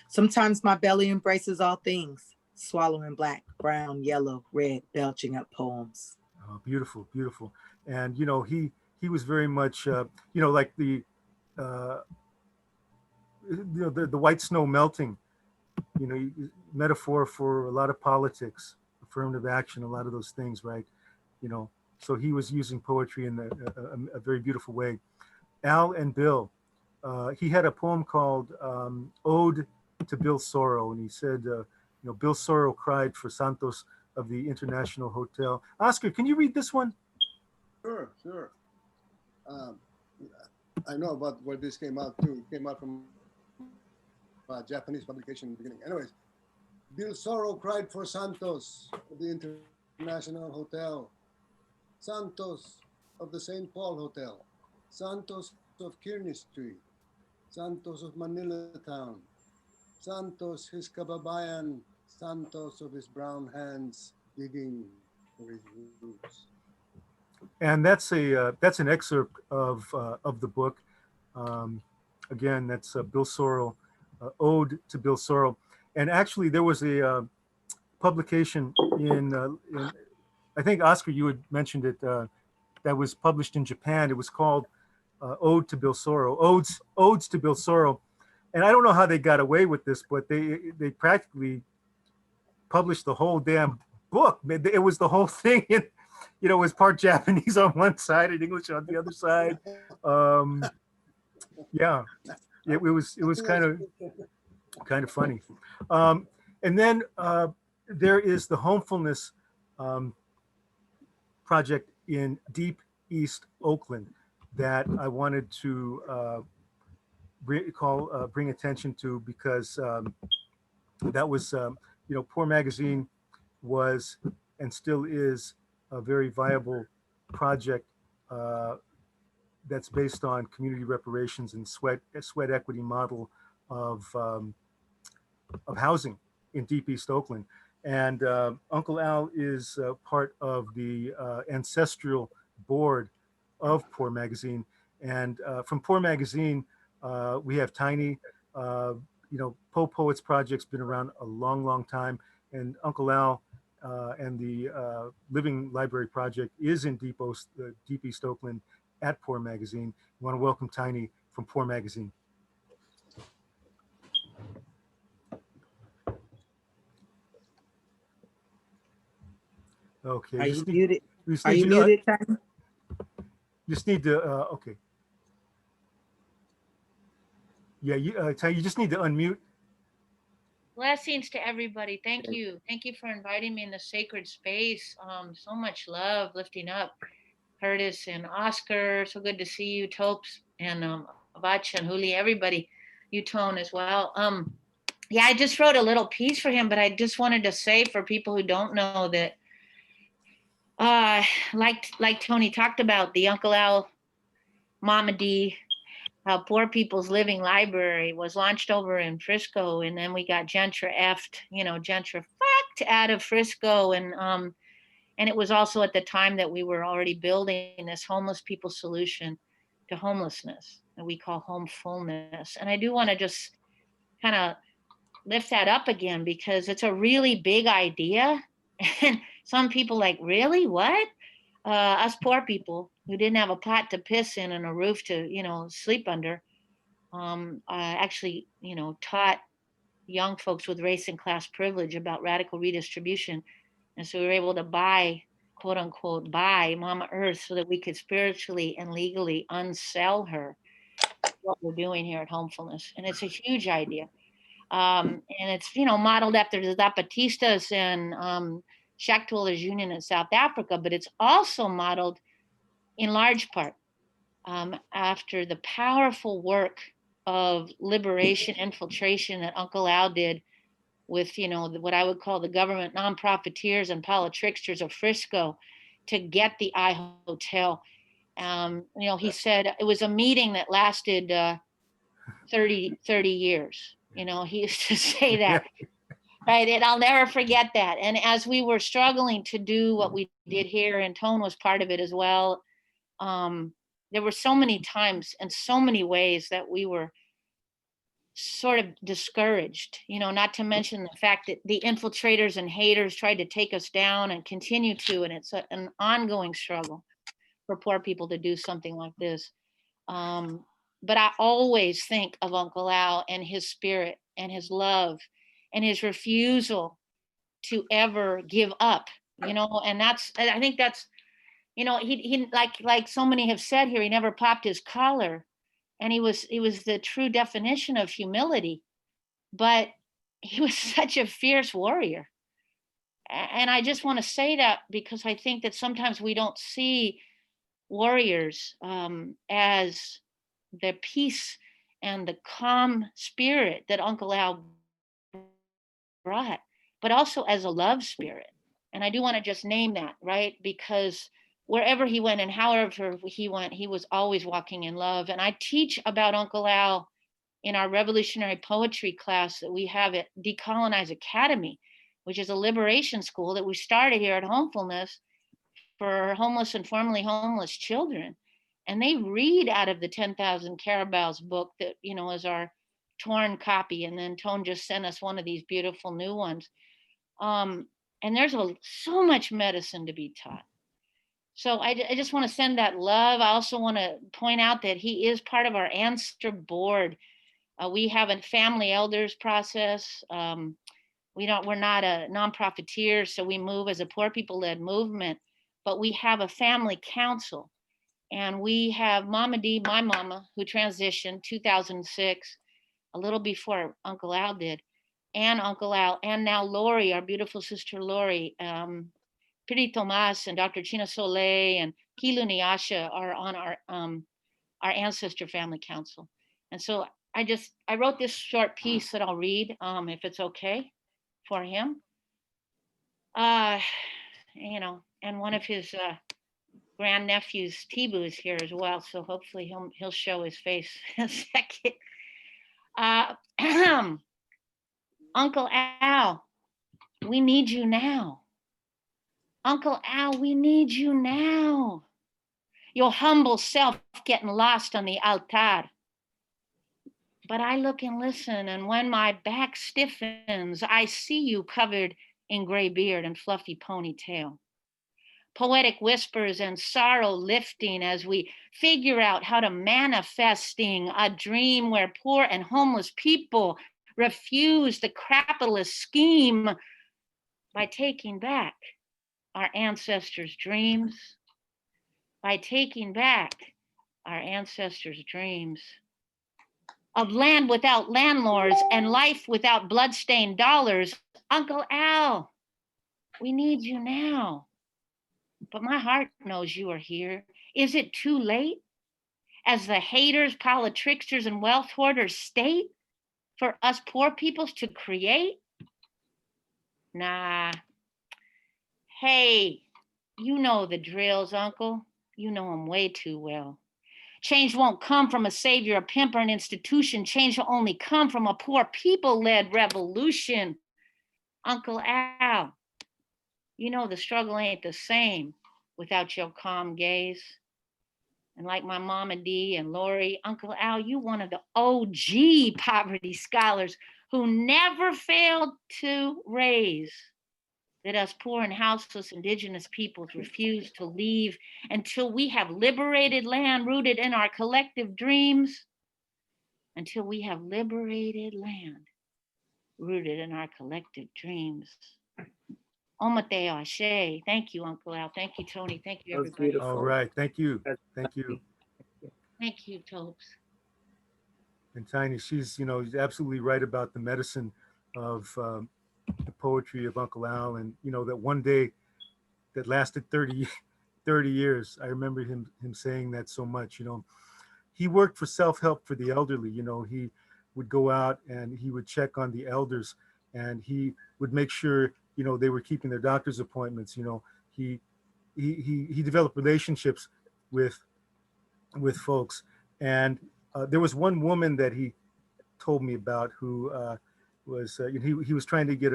Sometimes my belly embraces all things, swallowing black, brown, yellow, red, belching up poems. Oh, beautiful, beautiful. And he was very much like the the white snow melting, metaphor for a lot of politics, affirmative action, a lot of those things, right? So he was using poetry in a very beautiful way. Al and Bill, he had a poem called Ode to Bill Sorrow, and he said, Bill Sorrow cried for Santos of the International Hotel. Oscar, can you read this one? Sure, sure. I know about where this came out too. It came out from a Japanese publication in the beginning. Anyways, Bill Sorrow cried for Santos of the International Hotel, Santos of the St. Paul Hotel, Santos of Kearney Street, Santos of Manila Town, Santos his kababayan, Santos of his brown hands digging for his roots. And that's an excerpt of the book. Again, that's Bill Sorrow, Ode to Bill Sorrow. And actually, there was a publication in I think, Oscar, you had mentioned it, that was published in Japan. It was called Ode to Bill Sorrow, Odes to Bill Sorrow. And I don't know how they got away with this, but they practically published the whole damn book. It was the whole thing. It was part Japanese on one side and English on the other side. Yeah, it was kind of funny. And then there is the Homefulness project in Deep East Oakland that I wanted to bring attention to, because that was Poor Magazine was and still is a very viable project that's based on community reparations and sweat equity model of housing in Deep East Oakland. And Uncle Al is part of the ancestral board of Poor Magazine. And from Poor Magazine, we have Tiny. Poe Poets Project's been around a long, long time. And Uncle Al and the Living Library Project is in Deep East Oakland at Poor Magazine. We want to welcome Tiny from Poor Magazine. Okay. Are you muted? Are you muted, Tiny? Just need to, okay. Yeah, Tiny, you just need to unmute. Blessings to everybody. Thank you. Thank you for inviting me in the sacred space. So much love lifting up Curtis and Oscar. So good to see you, Topes and Abach and Huli, everybody, you Tone as well. Yeah, I just wrote a little piece for him, but I just wanted to say for people who don't know that like Tony talked about, the Uncle Al Mama D, how Poor People's Living Library was launched over in Frisco, and then we got gentrified out of Frisco, and it was also at the time that we were already building this homeless people solution to homelessness that we call homefulness. And I do want to just kind of lift that up again because it's a really big idea. And some people like, really? What? Us poor people who didn't have a pot to piss in and a roof to, sleep under, actually, taught young folks with race and class privilege about radical redistribution. And so we were able to buy, quote unquote, buy Mama Earth so that we could spiritually and legally unsell her what we're doing here at Homefulness. And it's a huge idea. And it's, modeled after the Zapatistas and Shack Dwellers Union in South Africa, but it's also modeled in large part after the powerful work of liberation infiltration that Uncle Al did with, what I would call the government non-profiteers and politricksters of Frisco to get the I Hotel. He said it was a meeting that lasted 30 years. He used to say that, right? And I'll never forget that. And as we were struggling to do what we did here, and Tone was part of it as well, there were so many times and so many ways that we were sort of discouraged, not to mention the fact that the infiltrators and haters tried to take us down and continue to, and it's an ongoing struggle for poor people to do something like this. But I always think of Uncle Al and his spirit and his love and his refusal to ever give up, and I think that's, he like so many have said here, he never popped his collar. And he was the true definition of humility, but he was such a fierce warrior. And I just want to say that because I think that sometimes we don't see warriors as the peace and the calm spirit that Uncle Al brought, but also as a love spirit. And I do want to just name that, right? Because wherever he went and however he went, he was always walking in love. And I teach about Uncle Al in our revolutionary poetry class that we have at Decolonize Academy, which is a liberation school that we started here at Homefulness for homeless and formerly homeless children. And they read out of the 10,000 Carabaos book that, is our torn copy. And then Tone just sent us one of these beautiful new ones. And there's so much medicine to be taught. So I just want to send that love. I also want to point out that he is part of our ancestor board. We have a family elders process. We're not a non-profiteer, so we move as a poor people-led movement, but we have a family council. And we have Mama D, my mama, who transitioned 2006, a little before Uncle Al did, and Uncle Al, and now Lori, our beautiful sister Lori, Piri Tomas and Dr. China Soleil and Kilu Niasha are on our ancestor family council. And so I wrote this short piece that I'll read, if it's okay for him. And one of his grandnephews, Tibu, is here as well. So hopefully he'll show his face in a second. Uncle Al, we need you now. Uncle Al, we need you now. Your humble self getting lost on the altar. But I look and listen, and when my back stiffens, I see you covered in gray beard and fluffy ponytail. Poetic whispers and sorrow lifting as we figure out how to manifesting a dream where poor and homeless people refuse the capitalist scheme by taking back our ancestors' dreams, by taking back our ancestors' dreams of land without landlords and life without bloodstained dollars. Uncle Al, we need you now. But my heart knows you are here. Is it too late? As the haters, politricksters, and wealth hoarders state, for us poor peoples to create? Nah. Hey, you know the drills, Uncle. You know them way too well. Change won't come from a savior, a pimp, or an institution. Change will only come from a poor people-led revolution. Uncle Al, you know the struggle ain't the same without your calm gaze. And like my mama Dee and Lori, Uncle Al, you one of the OG poverty scholars who never failed to raise that us poor and houseless indigenous peoples refuse to leave until we have liberated land rooted in our collective dreams. Until we have liberated land rooted in our collective dreams. Omate Ashe. Thank you, Uncle Al. Thank you, Tony. Thank you, That was everybody. beautiful. All right. Thank you. That's- Thank you. Thank you, Topes. And Tiny, she's, absolutely right about the medicine of the poetry of Uncle Al. And, that one day that lasted 30 years. I remember him saying that so much. He worked for self-help for the elderly. He would go out and he would check on the elders, and he would make sure, they were keeping their doctor's appointments. He developed relationships with folks. And there was one woman that he told me about who was, he was trying to get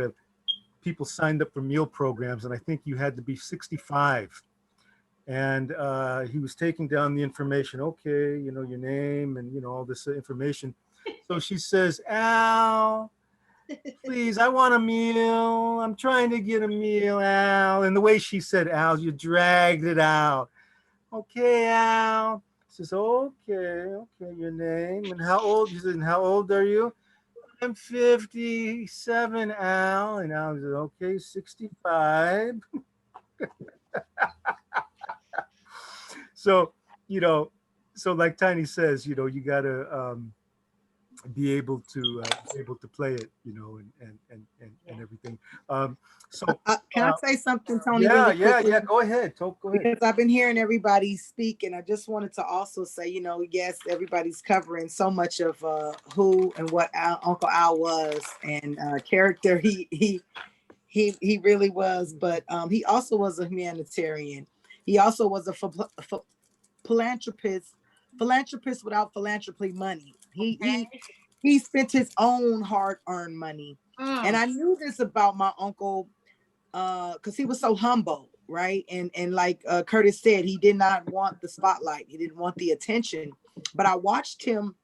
people signed up for meal programs. And I think you had to be 65. And he was taking down the information. Okay, your name and, all this information. So she says, Al, please, I want a meal. I'm trying to get a meal, Al. And the way she said, Al, you dragged it out. Okay, Al. Says, okay, your name and how old? He said, and how old are you? I'm 57, Al. And Al said, okay, 65. So, so like Tiny says, you gotta be able to play it, and everything. So Can I say something, Tony? yeah, really quickly? yeah. Go ahead, Tope. Go ahead. Because I've been hearing everybody speak, and I just wanted to also say, yes, everybody's covering so much of who and what Uncle Al was, and character he really was. But he also was a humanitarian. He also was a philanthropist without philanthropy money. He spent his own hard-earned money. And I knew this about my uncle because he was so humble, right? And like Curtis said, he did not want the spotlight. He didn't want the attention. But I watched him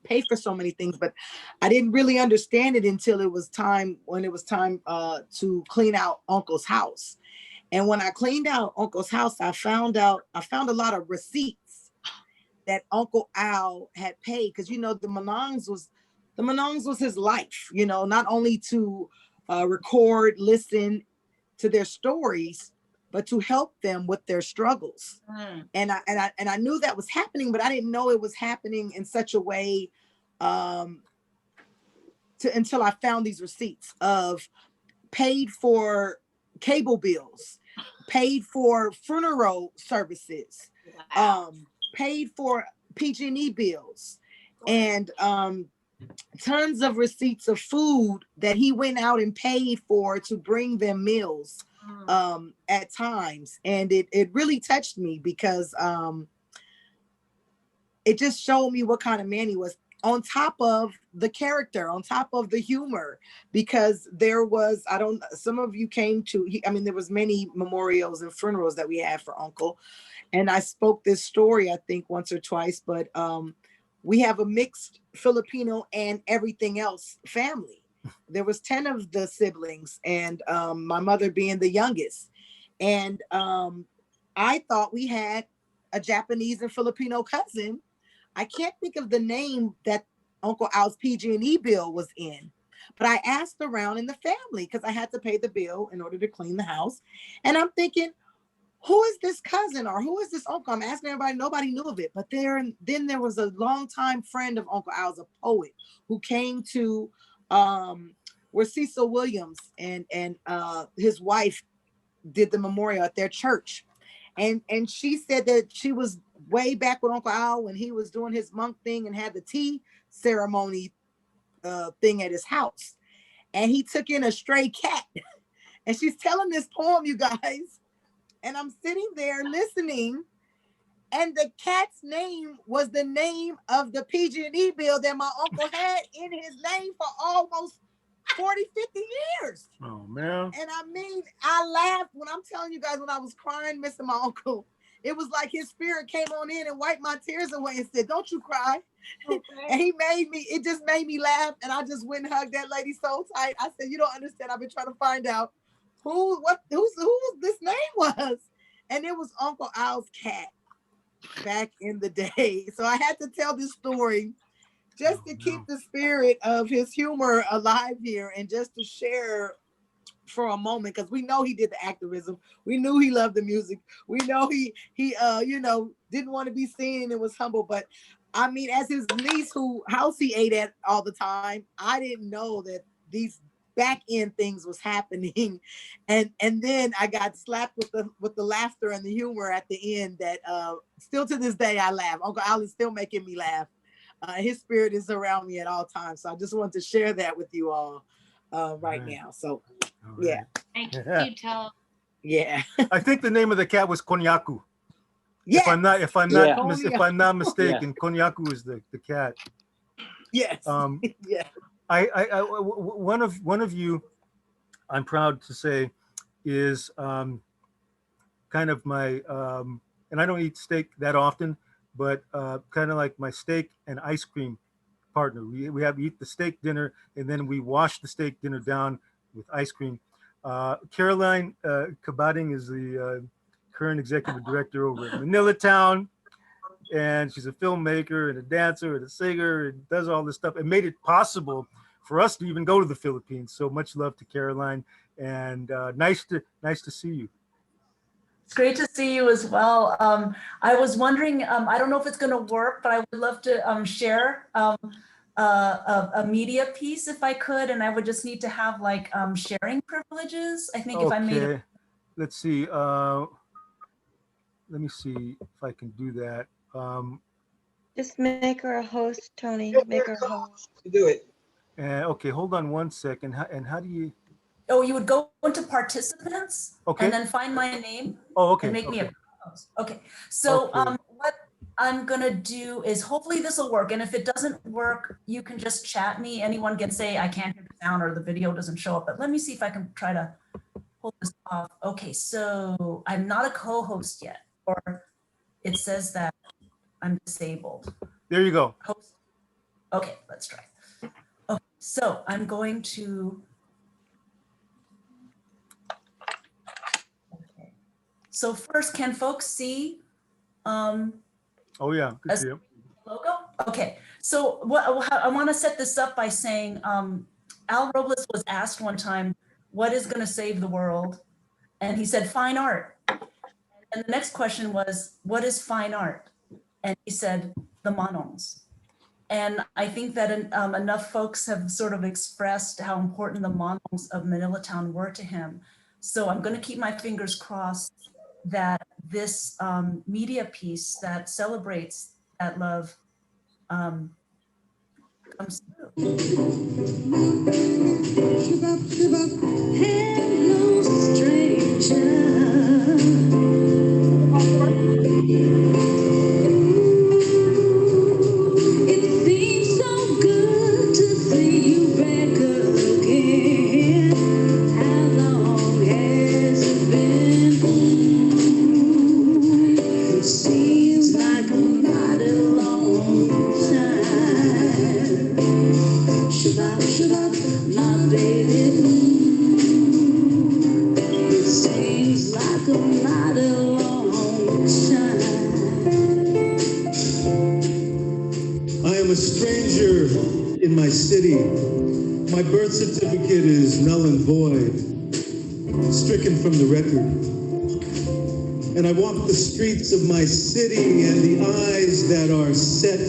pay for so many things, but I didn't really understand it until it was time to clean out Uncle's house. And when I cleaned out Uncle's house, I found a lot of receipts that Uncle Al had paid, because the Manongs was his life, not only to record, listen to their stories, but to help them with their struggles. And I knew that was happening, but I didn't know it was happening in such a way until I found these receipts of paid for cable bills, paid for funeral services, paid for PG&E bills, and tons of receipts of food that he went out and paid for to bring them meals at times. And it really touched me because it just showed me what kind of man he was, on top of the character, on top of the humor, because there was, some of you came to, there was many memorials and funerals that we had for Uncle. And I spoke this story, I think once or twice, but we have a mixed Filipino and everything else family. There was 10 of the siblings, and my mother being the youngest. And I thought we had a Japanese and Filipino cousin. I can't think of the name that Uncle Al's PG&E bill was in, but I asked around in the family because I had to pay the bill in order to clean the house. And I'm thinking, who is this cousin or who is this uncle? I'm asking everybody, nobody knew of it. But then there was a longtime friend of Uncle Al's, a poet, who came to where Cecil Williams and his wife did the memorial at their church. And she said that she was way back with Uncle Al when he was doing his monk thing and had the tea ceremony thing at his house. And he took in a stray cat. And she's telling this poem, you guys. And I'm sitting there listening. And the cat's name was the name of the PG&E bill that my uncle had in his name for almost 40, 50 years. Oh, man. And I mean, I laughed when I'm telling you guys, when I was crying, missing my uncle. It was like his spirit came on in and wiped my tears away and said, don't you cry. Okay. And it just made me laugh. And I just went and hugged that lady so tight. I said, you don't understand. I've been trying to find out who this name was. And it was Uncle Al's cat back in the day. So I had to tell this story just to keep the spirit of his humor alive here and just to share for a moment, because we know he did the activism. We knew he loved the music. We know he didn't want to be seen and was humble. But I mean, as his niece, who house he ate at all the time, I didn't know that these back end things was happening. And then I got slapped with the laughter and the humor at the end that still to this day I laugh. Uncle Al is still making me laugh. His spirit is around me at all times. So I just wanted to share that with you all right now. So yeah. Thank you, Tell. Yeah. I think the name of the cat was Konyaku. Yes. If I'm not mistaken, Konyaku is the cat. Yes. Yeah. One of you, I'm proud to say, is kind of my and I don't eat steak that often, but kind of like my steak and ice cream partner. We eat the steak dinner and then we wash the steak dinner down with ice cream. Caroline Kabading is the current executive director over at Manila Town, and she's a filmmaker and a dancer and a singer and does all this stuff and made it possible for us to even go to the Philippines. So much love to Caroline, and nice to see you. It's great to see you as well. I was wondering, I don't know if it's going to work, but I would love to share a media piece if I could, and I would just need to have like sharing privileges. I think if I made it. Let's see. Let me see if I can do that. Just make her a host, Tony. Make her a host. Do it. Okay, hold on one second. And how do you? Oh, you would go into participants, okay, and then find my name. Oh, okay. And make me a host. Okay. So what I'm gonna do is hopefully this will work. And if it doesn't work, you can just chat me. Anyone can say I can't hear the sound or the video doesn't show up. But let me see if I can try to pull this off. Okay, so I'm not a co-host yet, or it says that I'm disabled. There you go. Host. Okay, let's try. Okay, so I'm going to. Okay. So first, can folks see? Oh yeah, good to see you. Logo. Okay, so I want to set this up by saying Al Robles was asked one time, "What is going to save the world?" And he said, "Fine art." And the next question was, "What is fine art?" And he said, "The manongs." And I think that enough folks have sort of expressed how important the manongs of Manila Town were to him. So I'm going to keep my fingers crossed that this media piece that celebrates that love comes through. Hello, stranger. My birth certificate is null and void, stricken from the record. And I walk the streets of my city, and the eyes that are set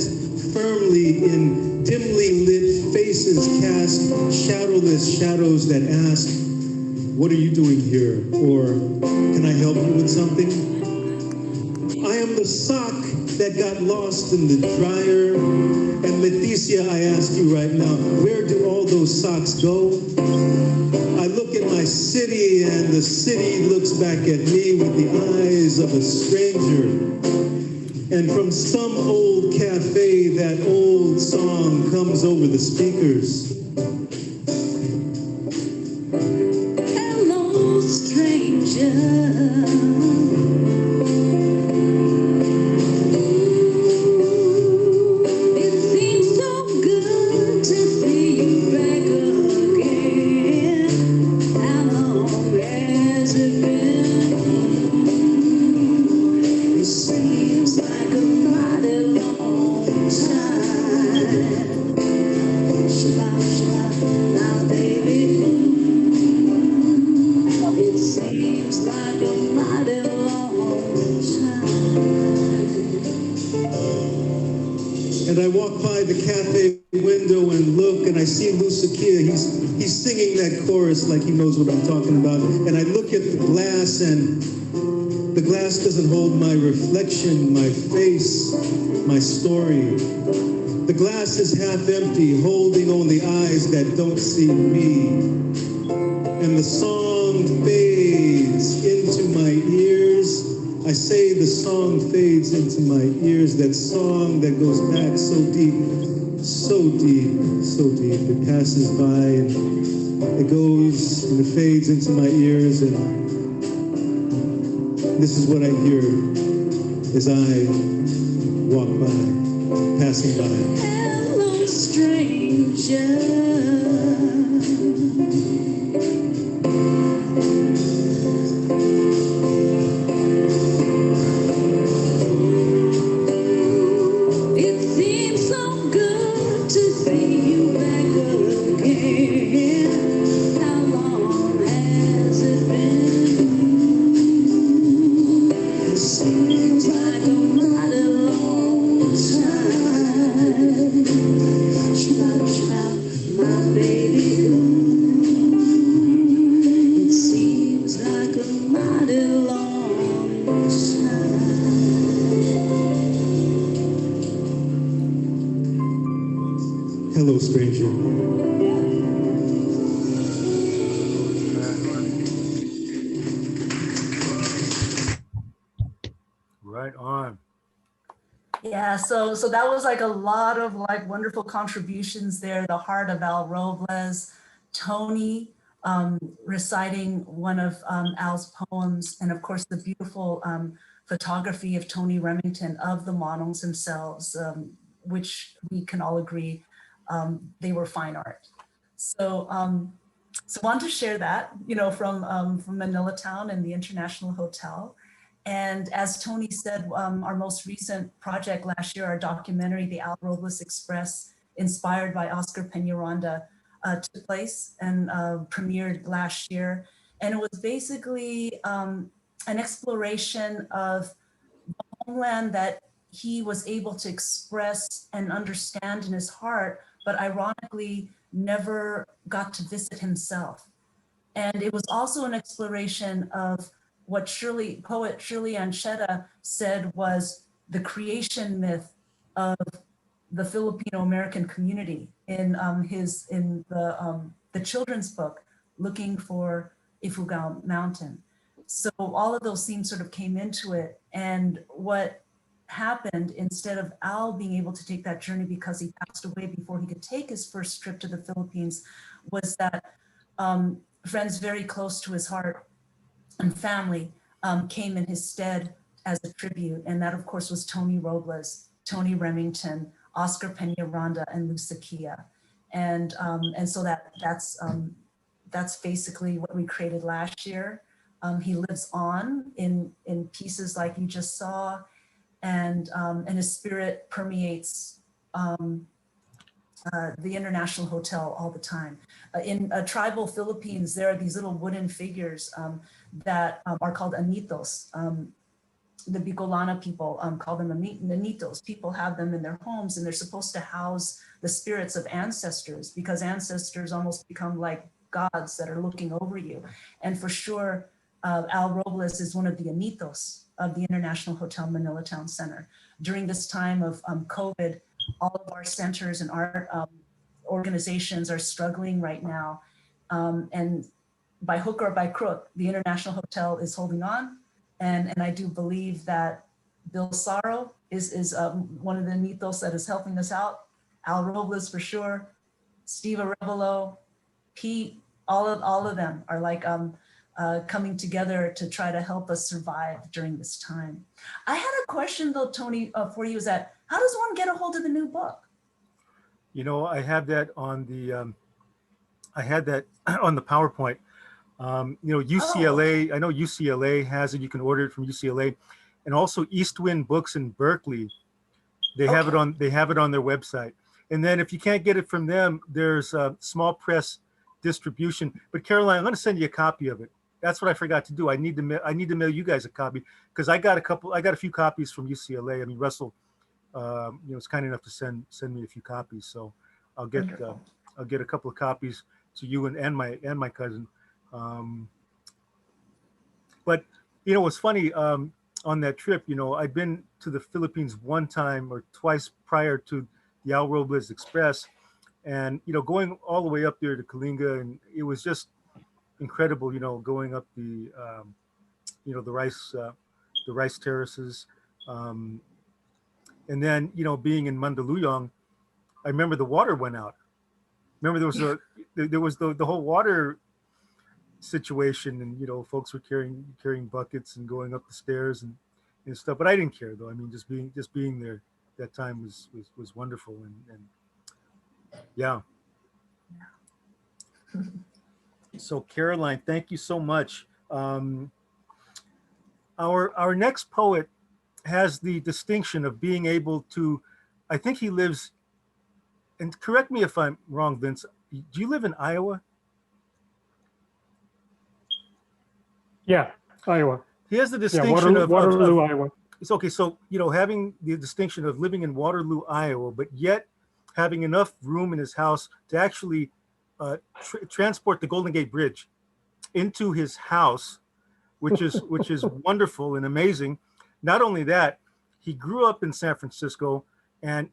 firmly in dimly lit faces cast shadowless shadows that ask, "What are you doing here?" Or, "Can I help you with something?" I am the sock that got lost in the dryer. And Leticia, I ask you right now, where do all those socks go? I look at my city, and the city looks back at me with the eyes of a stranger. And from some old cafe, that old song comes over the speakers. Hello, stranger. And I walk by the cafe window and look, and I see Lusakia. He's singing that chorus like he knows what I'm talking about. And I look at the glass, and the glass doesn't hold my reflection, my face, my story. The glass is half empty, holding only eyes that don't see me. And the song fades into my ears. I say the song fades into my ears, that song that goes back so deep, so deep, so deep. It passes by and it goes and it fades into my ears, and this is what I hear as I walk by, passing by. Hello, stranger. Hello, stranger. Right on. Yeah, so that was like a lot of like wonderful contributions there. The heart of Al Robles, Tony reciting one of Al's poems, and of course the beautiful photography of Tony Remington of the Monongs themselves, which we can all agree they were fine art. So so I wanted to share that, you know, from Manila Town and the International Hotel. And as Tony said, our most recent project last year, our documentary, The Al Robles Express, inspired by Oscar Peñaranda, took place and premiered last year. And it was basically an exploration of the homeland that he was able to express and understand in his heart, but ironically never got to visit himself. And it was also an exploration of what poet Shirley Ancheta said was the creation myth of the Filipino-American community in the children's book, Looking for Ifugao Mountain. So all of those themes sort of came into it. And what happened, instead of Al being able to take that journey because he passed away before he could take his first trip to the Philippines, was that friends very close to his heart and family came in his stead as a tribute. And that, of course, was Tony Robles, Tony Remington, Oscar Peñaranda, and Lusakia. And so that's basically what we created last year. He lives on in pieces like you just saw, and his spirit permeates the International Hotel all the time. In tribal Philippines, there are these little wooden figures that are called anitos. The Bicolana people call them anitos. People have them in their homes, and they're supposed to house the spirits of ancestors, because ancestors almost become like gods that are looking over you. And for sure, Al Robles is one of the anitos of the International Hotel Manila Town Center. During this time of COVID, all of our centers and art organizations are struggling right now. And by hook or by crook, the International Hotel is holding on. And I do believe that Bill Sorrow is one of the Nitos that is helping us out. Al Robles for sure. Steve Arevalo, Pete, all of them are like coming together to try to help us survive during this time. I had a question though, Tony, for you, is that how does one get a hold of the new book? You know, I have that on the on the PowerPoint. You know, UCLA, I know UCLA has it. You can order it from UCLA, and also Eastwind Books in Berkeley. They have it on their website. And then if you can't get it from them, there's a small press distribution. But Caroline, I'm going to send you a copy of it. That's what I forgot to do. I need to mail you guys a copy because I got a few copies from UCLA. I mean, Russell, you know, is kind enough to send me a few copies. So I'll get a couple of copies to you and my cousin. But you know, what's funny, on that trip, you know, I'd been to the Philippines one time or twice prior to the Al Robles Express, and you know, going all the way up there to Kalinga, and it was just incredible. You know, going up the you know, the rice terraces, and then you know, being in Mandaluyong, I remember the water went out. Remember there was the whole water situation, and you know, folks were carrying buckets and going up the stairs and stuff. But I didn't care though. I mean, just being there that time was wonderful, and yeah. So Caroline, thank you so much. Our next poet has the distinction of being able to, I think he lives, and correct me if I'm wrong, Vince, do you live in Iowa? Yeah, Iowa. He has the distinction of Waterloo, Iowa. It's okay. So, you know, having the distinction of living in Waterloo, Iowa, but yet having enough room in his house to actually transport the Golden Gate Bridge into his house, which is wonderful and amazing. Not only that, he grew up in San Francisco, and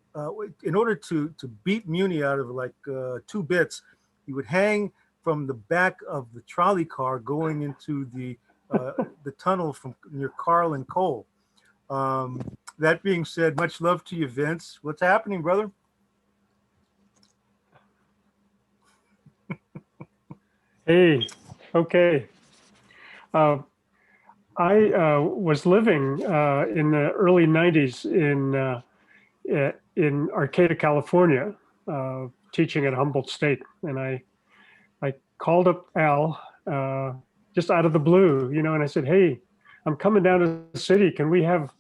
in order to beat Muni out of like 2 bits, he would hang from the back of the trolley car going into the tunnel from near Carl and Cole. That being said, much love to you, Vince. What's happening, brother? Hey, okay. I was living in the early 90s in Arcata, California, teaching at Humboldt State. And I called up Al just out of the blue, you know, and I said, hey, I'm coming down to the city. Can we have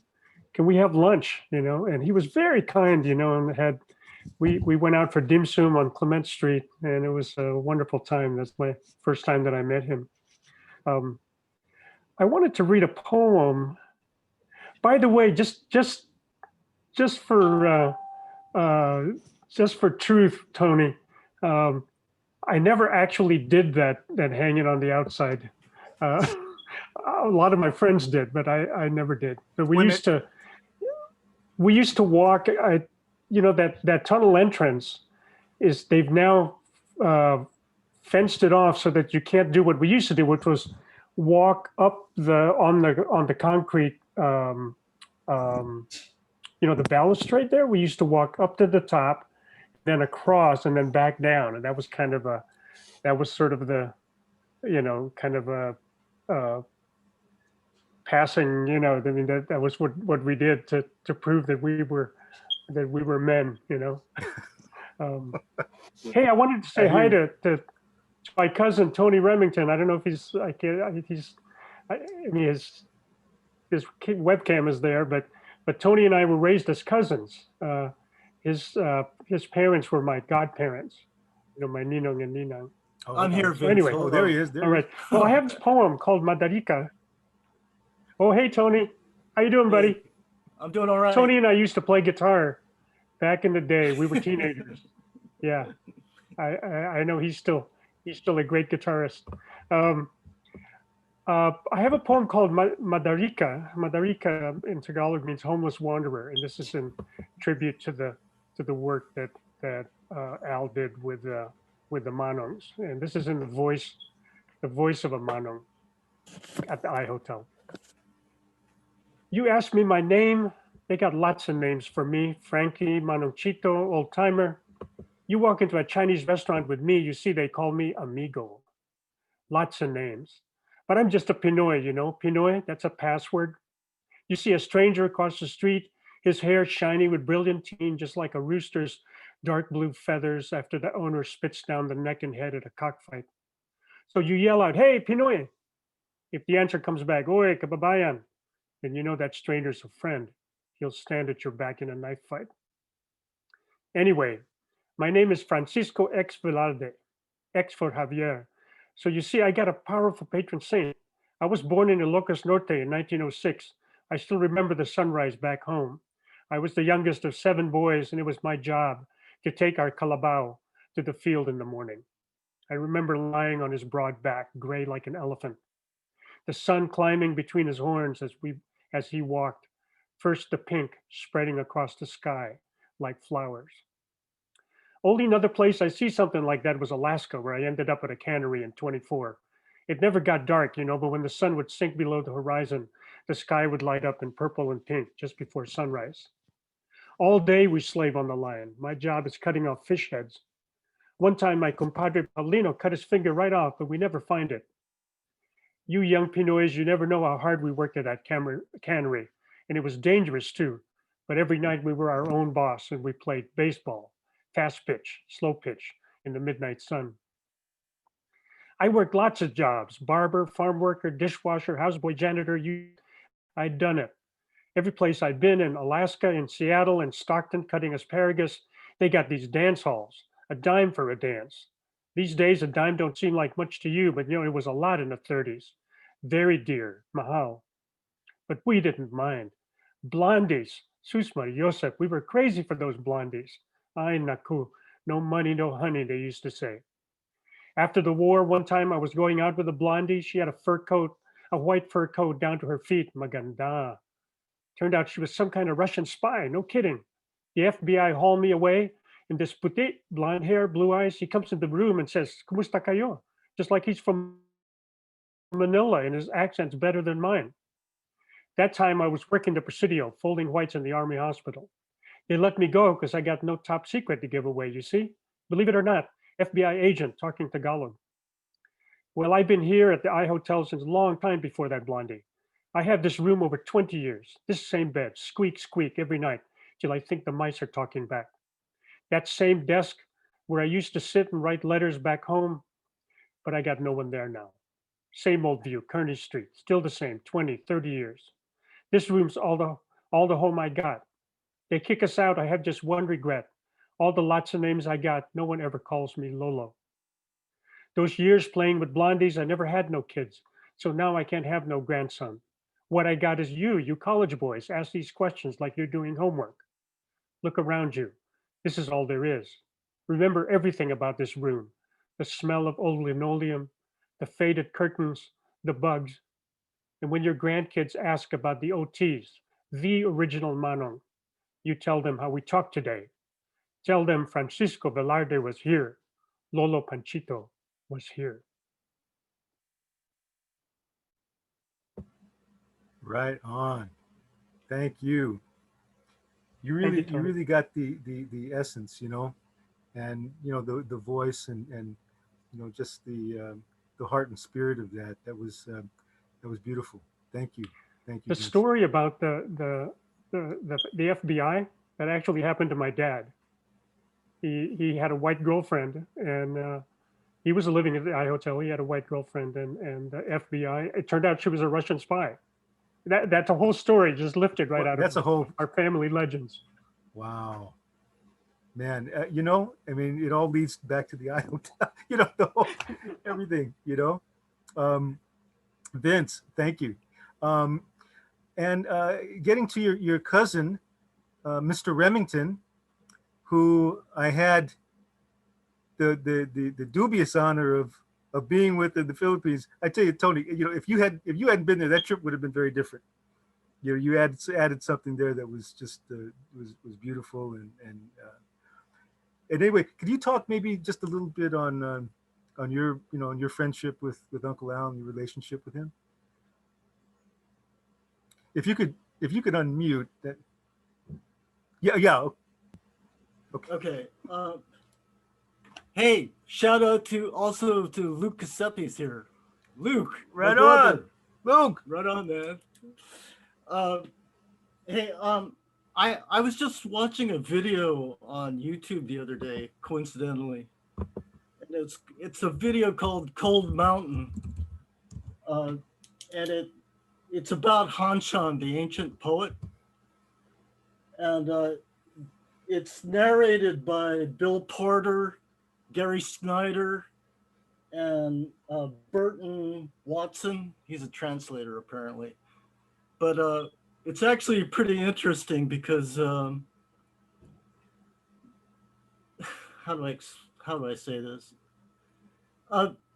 lunch, you know? And he was very kind, you know, and we went out for dim sum on Clement Street, and it was a wonderful time. That's my first time that I met him. I wanted to read a poem. By the way, just for truth, Tony, I never actually did that hanging on the outside. A lot of my friends did, but I never did. But we used to walk. You know, that tunnel entrance they've now fenced it off so that you can't do what we used to do, which was walk up on the concrete. You know, the balustrade there. We used to walk up to the top, then across, and then back down, and that was sort of the, you know, kind of a passing, you know, I mean, that was what we did to prove that we were men, you know. Hey, I wanted to say hi to my cousin Tony Remington. I don't know if his webcam is there, but Tony and I were raised as cousins. His parents were my godparents, you know, my ninong and ninang. Oh, I'm here, Vince. Anyway, oh, there he is. all right. Well, I have this poem called Madarika. Oh, hey, Tony. How you doing, buddy? I'm doing all right. Tony and I used to play guitar back in the day. We were teenagers. Yeah, I know he's still a great guitarist. I have a poem called Madarika. Madarika in Tagalog means homeless wanderer, and this is in tribute to the work that Al did with the Manongs, and this is in the voice of a Manong at the I Hotel. You asked me my name. They got lots of names for me. Frankie, Manonchito, old timer. You walk into a Chinese restaurant with me, you see they call me amigo. Lots of names. But I'm just a Pinoy, you know. Pinoy, that's a password. You see a stranger across the street, his hair shiny with brilliantine, just like a rooster's dark blue feathers after the owner spits down the neck and head at a cockfight. So you yell out, "Hey, Pinoy." If the answer comes back, "Oy, kababayan," then you know that stranger's a friend. He'll stand at your back in a knife fight. Anyway, my name is Francisco X Velarde, X for Javier. So you see, I got a powerful patron saint. I was born in Ilocos Norte in 1906. I still remember the sunrise back home. I was the youngest of 7 boys, and it was my job to take our Calabao to the field in the morning. I remember lying on his broad back, gray like an elephant, the sun climbing between his horns as he walked, first the pink spreading across the sky like flowers. Only another place I see something like that was Alaska, where I ended up at a cannery in 24. It never got dark, you know, but when the sun would sink below the horizon, the sky would light up in purple and pink just before sunrise. All day we slave on the line. My job is cutting off fish heads. One time my compadre Paulino cut his finger right off, but we never find it. You young Pinoys, you never know how hard we worked at that cannery. And it was dangerous too. But every night we were our own boss and we played baseball, fast pitch, slow pitch in the midnight sun. I worked lots of jobs: barber, farm worker, dishwasher, houseboy, janitor. I'd done it. Every place I'd been, in Alaska, in Seattle, in Stockton, cutting asparagus, they got these dance halls, a dime for a dance. These days, a dime don't seem like much to you, but you know, it was a lot in the 30s. Very dear, mahal. But we didn't mind. Blondies, Susma, Yosef, we were crazy for those blondies. Ay, naku, no money, no honey, they used to say. After the war, one time I was going out with a blondie. She had a fur coat, a white fur coat down to her feet. Maganda. Turned out she was some kind of Russian spy. No kidding. The FBI hauled me away, and this puti, blonde hair, blue eyes, he comes in the room and says, "Kumusta kayo?" Just like he's from Manila, and his accent's better than mine. That time I was working the Presidio, folding whites in the Army hospital. They let me go because I got no top secret to give away, you see? Believe it or not, FBI agent talking Tagalog. Well, I've been here at the I Hotel since a long time before that, blondie. I have this room over 20 years, this same bed, squeak, squeak every night till I think the mice are talking back. That same desk where I used to sit and write letters back home, but I got no one there now. Same old view, Kearney Street, still the same, 20, 30 years. This room's all the home I got. They kick us out, I have just one regret. All the lots of names I got, no one ever calls me Lolo. Those years playing with blondies, I never had no kids, so now I can't have no grandson. What I got is you college boys, ask these questions like you're doing homework. Look around you. This is all there is. Remember everything about this room: the smell of old linoleum, the faded curtains, the bugs. And when your grandkids ask about the OTs, the original Manong, you tell them how we talked today. Tell them Francisco Velarde was here. Lolo Panchito was here. Right on. Thank you. Thank you, You Tony. really got the essence, you know, and you know the voice and you know just the heart and spirit of that. That was beautiful. Thank you. Thank you, The Vince. story about the FBI, that actually happened to my dad. He had a white girlfriend, and he was living at the I Hotel. He had a white girlfriend, and the FBI. It turned out she was a Russian spy. That's a whole story just lifted right Well, out that's of a whole our family legends. wow. Man, you know, I mean, it all leads back to the island, you know, the whole, everything, you know. Um, Vince, thank you. Um, and getting to your cousin, Mr. Remington, who I had the dubious honor of being with in the Philippines. I tell you, Tony, you know, if you hadn't been there, that trip would have been very different. You know, you added something there that was just was beautiful and anyway, could you talk maybe just a little bit on your you know on your friendship with Uncle Al and your relationship with him? If you could if you could unmute that. Yeah. Okay. Hey, shout out also to Luke Caseppi's here. Luke, Right my brother. on, Luke. Right on, man. Hey, I was just watching a video on YouTube the other day, coincidentally, and it's a video called Cold Mountain, and it's about Hanshan, the ancient poet, and it's narrated by Bill Porter, Gary Snyder, and Burton Watson. He's a translator apparently, but it's actually pretty interesting because how do I say this?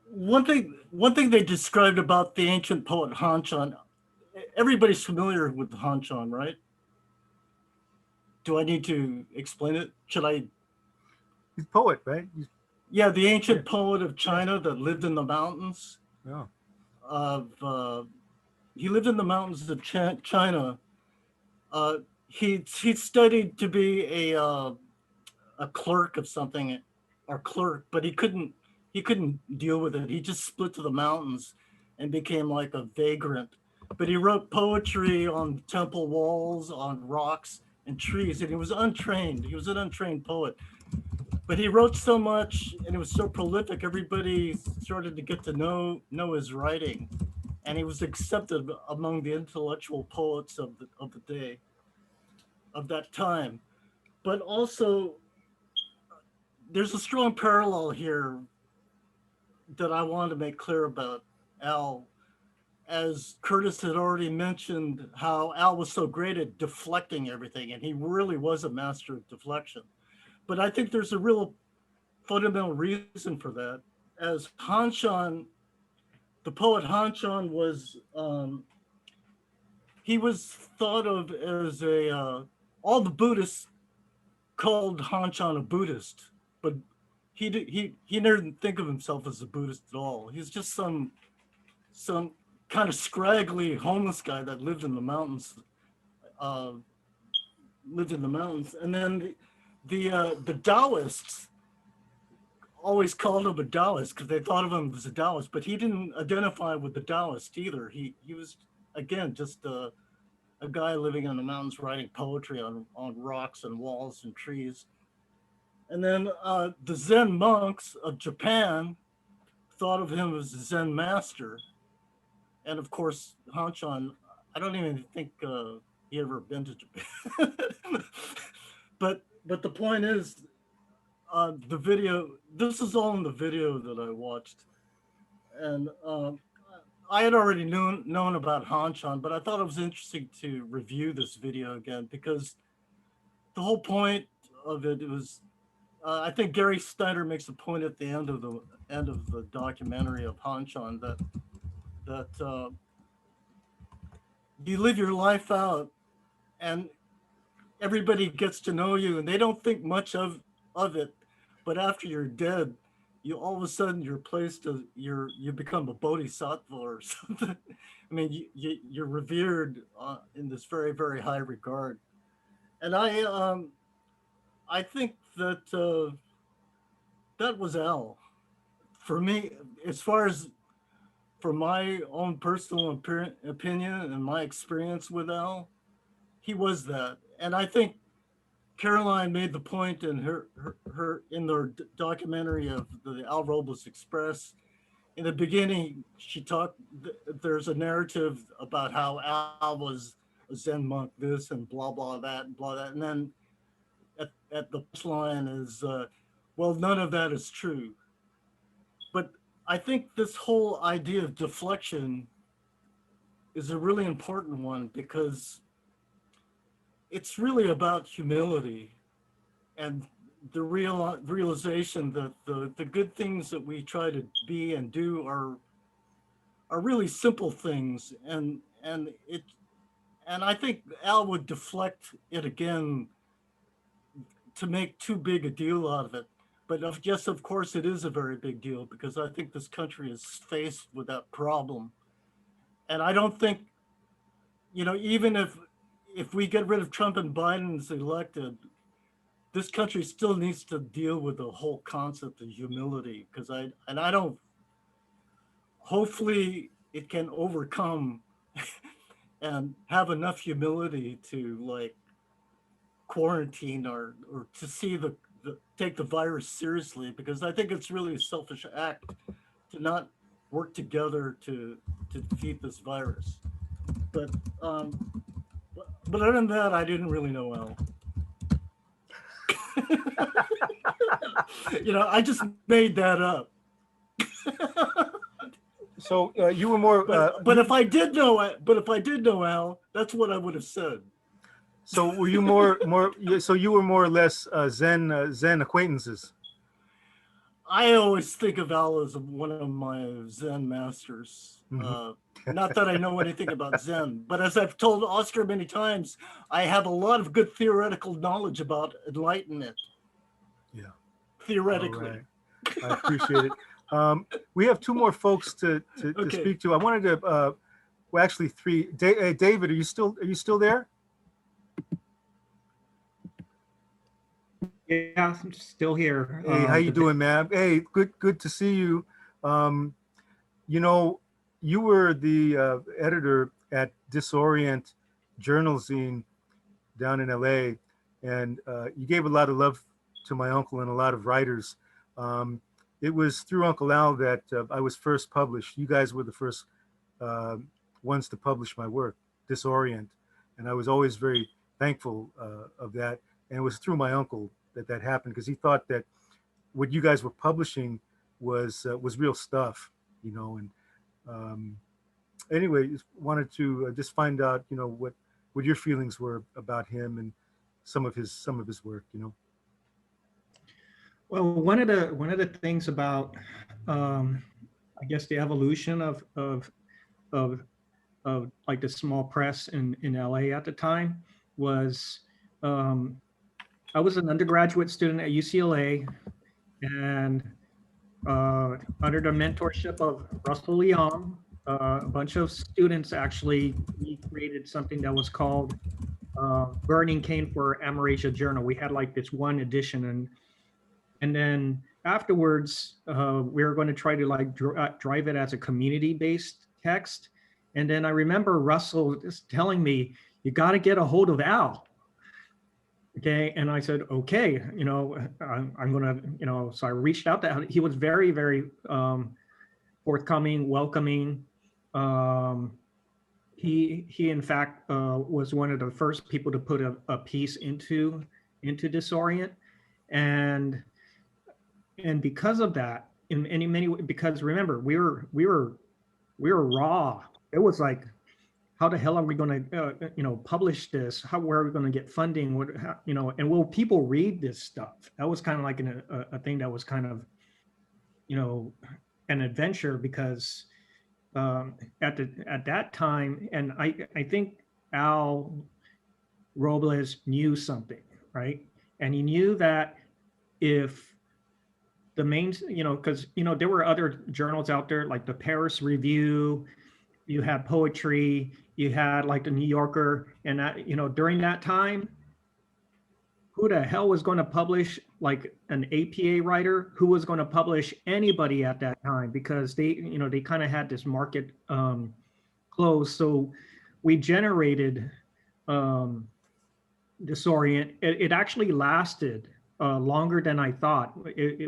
One thing they described about the ancient poet Hanshan. Everybody's familiar with Hanshan, right? Do I need to explain it? Should I? He's a poet, right? Yeah, the ancient poet of China that lived in the mountains. Yeah. He lived in the mountains of China. He studied to be a clerk of something, or clerk, but he couldn't deal with it. He just split to the mountains and became like a vagrant. But he wrote poetry on temple walls, on rocks and trees, and he was untrained. He was an untrained poet. But he wrote so much and he was so prolific, everybody started to get to know his writing. And he was accepted among the intellectual poets of the day, of that time. But also, there's a strong parallel here that I want to make clear about Al. As Curtis had already mentioned, how Al was so great at deflecting everything, and he really was a master of deflection. But I think there's a real fundamental reason for that. As Hanshan, the poet Hanshan was, he was thought of as all the Buddhists called Hanshan a Buddhist, but he never didn't think of himself as a Buddhist at all. He's just some kind of scraggly homeless guy that lived in the mountains. And then the Taoists always called him a Taoist because they thought of him as a Taoist, but he didn't identify with the Taoist either. He was, again, just a guy living in the mountains writing poetry on rocks and walls and trees. And then the Zen monks of Japan thought of him as a Zen master. And of course, Hanshan, I don't even think he ever been to Japan. but the point is, the video, this is all in the video that I watched. And I had already known about Hanshan, but I thought it was interesting to review this video again because the whole point of it was, I think Gary Snyder makes a point at the end of the documentary of Hanshan that you live your life out and everybody gets to know you and they don't think much of it, but after you're dead, you all of a sudden you become a bodhisattva or something. I mean, you're revered in this very, very high regard. And I think that that was Al. For me, as far as for my own personal opinion and my experience with Al, he was that. And I think Caroline made the point in her in their documentary of the Al Robles Express. In the beginning, she talked. There's a narrative about how Al was a Zen monk, this and blah blah that and blah that, and then at the punchline is, well, none of that is true. But I think this whole idea of deflection is a really important one because it's really about humility and the realization that the good things that we try to be and do are really simple things, and I think Al would deflect it again to make too big a deal out of it. But yes, of course, it is a very big deal because I think this country is faced with that problem. And I don't think, even if if we get rid of Trump and Biden is elected, this country still needs to deal with the whole concept of humility, because I don't, hopefully it can overcome and have enough humility to like quarantine or to see take the virus seriously, because I think it's really a selfish act to not work together to defeat this virus. But but other than that, I didn't really know Al. I just made that up. So you were more. But if I did know Al, that's what I would have said. So were you more? So you were more or less Zen acquaintances. I always think of Al as one of my Zen masters. Not that I know anything about Zen, but as I've told Oscar many times, I have a lot of good theoretical knowledge about enlightenment. Yeah. Theoretically. Right. I appreciate it. We have two more folks to speak to. I wanted to, well, actually three. David, are you still there? Yeah, I'm still here. Hey, how you doing, man? Hey, good to see you. You were the editor at Disorient Journalzine down in LA, and you gave a lot of love to my uncle and a lot of writers. It was through Uncle Al that I was first published. You guys were the first ones to publish my work, Disorient, and I was always very thankful of that. And it was through my uncle that happened, because he thought that what you guys were publishing was real stuff, And anyway, just wanted to just find out, what your feelings were about him and some of his work, Well, one of the things about, I guess, the evolution of like the small press in LA at the time was, I was an undergraduate student at UCLA, and under the mentorship of Russell Leong, a bunch of students actually, we created something that was called Burning Cane for Amerasia Journal. We had like this one edition, and then afterwards, we were going to try to like drive it as a community-based text. And then I remember Russell just telling me, you got to get a hold of Al. Okay. And I said, okay, I'm going to, so I reached out to Al. He was very, very forthcoming, welcoming. He in fact was one of the first people to put a piece into Disorient. And because of that, in many ways, because remember, we were raw. It was like, how the hell are we going to, publish this? Where are we going to get funding? And will people read this stuff? That was kind of like a thing that was kind of, an adventure, because at that time, and I think Al Robles knew something, right? And he knew that if the main, because there were other journals out there like the Paris Review, you had poetry, you had like the New Yorker, and that, during that time, who the hell was going to publish like an APA writer? Who was going to publish anybody at that time? Because they kind of had this market closed. So we generated Disorient. It actually lasted longer than I thought.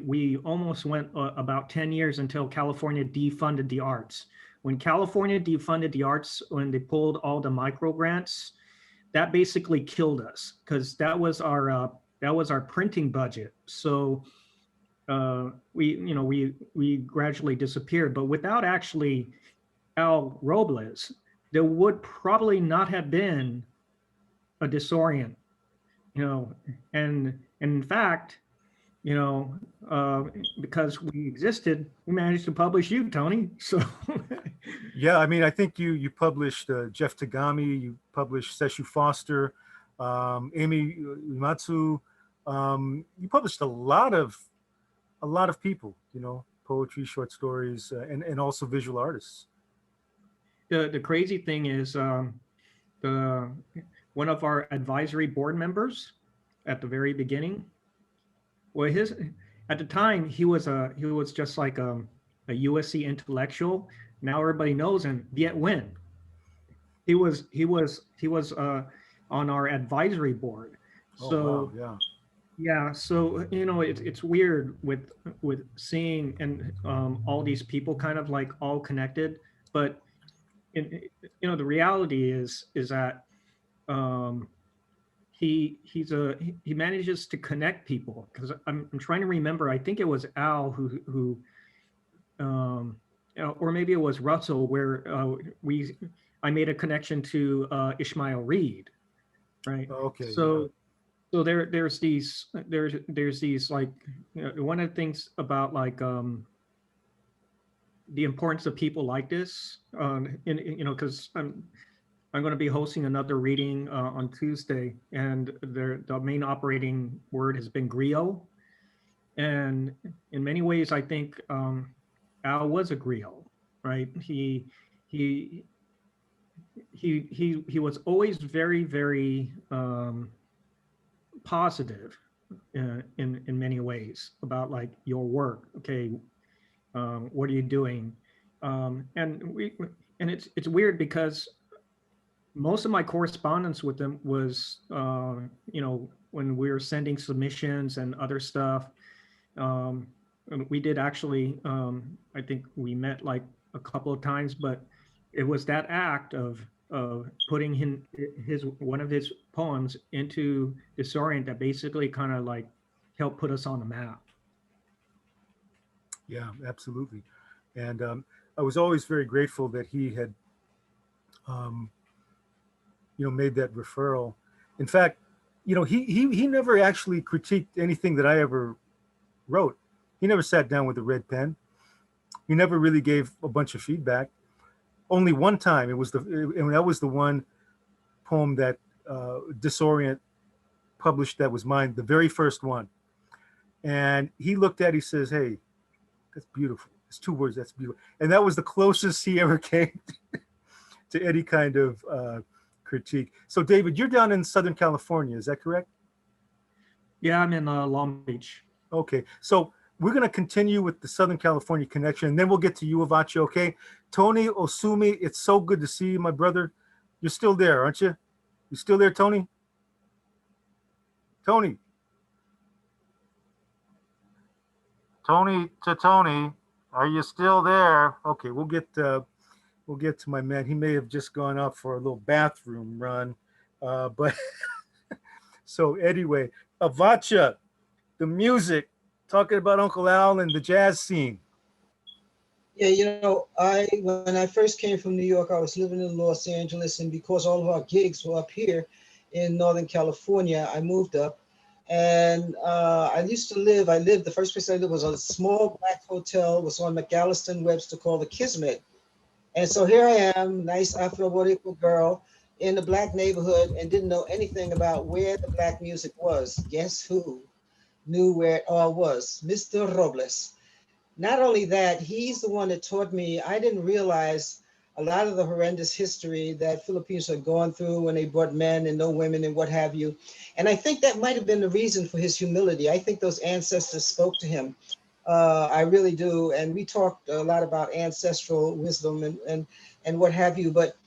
We almost went about 10 years until California defunded the arts. When California defunded the arts, when they pulled all the micro grants, that basically killed us, because that was our printing budget. So we gradually disappeared. But without actually Al Robles, there would probably not have been a Disorient, and in fact, because we existed, we managed to publish you, Tony. So yeah, I mean, I think you published Jeff Tagami, you published Seshu Foster, Amy Uematsu. You published a lot of people, poetry, short stories, and also visual artists. The crazy thing is, one of our advisory board members at the very beginning. Well, at the time he was just like a USC intellectual. Now everybody knows him. Viet Nguyen. He was on our advisory board. So oh, wow, yeah, so it's weird with seeing and all these people kind of like all connected, but the reality is that he manages to connect people, because I'm trying to remember. I think it was Al who or maybe it was Russell, where I made a connection to Ishmael Reed, right? Okay. So so there's these like, one of the things about like the importance of people like this, because I'm going to be hosting another reading on Tuesday, and the main operating word has been griot, and in many ways I think Al was a griot, right? He was always very, very positive in many ways about like your work. Okay, what are you doing? And it's weird because most of my correspondence with them was when we were sending submissions and other stuff. And we did actually, I think we met like a couple of times, but it was that act of putting one of his poems into Disorient that basically kind of like helped put us on the map. Yeah, absolutely. And I was always very grateful that he had made that referral. In fact, he never actually critiqued anything that I ever wrote. He never sat down with a red pen. He never really gave a bunch of feedback. Only one time, and that was the one poem that Disorient published that was mine, the very first one. And he looked at it, he says, "Hey, that's beautiful. It's 2 words, that's beautiful." And that was the closest he ever came to any kind of critique. So David, you're down in Southern California, is that correct? Yeah, I'm in Long Beach. Okay, so we're going to continue with the Southern California connection, and then we'll get to you, Avachi, okay? Tony Osumi, it's so good to see you, my brother. You're still there, aren't you? You still there, Tony? Tony, are you still there? Okay, we'll get to my man. He may have just gone up for a little bathroom run, but so anyway, Avacha, the music, talking about Uncle Al and the jazz scene. Yeah, when I first came from New York, I was living in Los Angeles, and because all of our gigs were up here in Northern California, I moved up. And the first place I lived was a small black hotel, was on McAllister and Webster, called the Kismet. And so here I am, nice Afro-Boricua girl in the black neighborhood, and didn't know anything about where the black music was. Guess who knew where it all was? Mr. Robles. Not only that, he's the one that taught me. I didn't realize a lot of the horrendous history that Filipinos had gone through when they brought men and no women and what have you. And I think that might have been the reason for his humility. I think those ancestors spoke to him. I really do. And we talked a lot about ancestral wisdom and what have you. But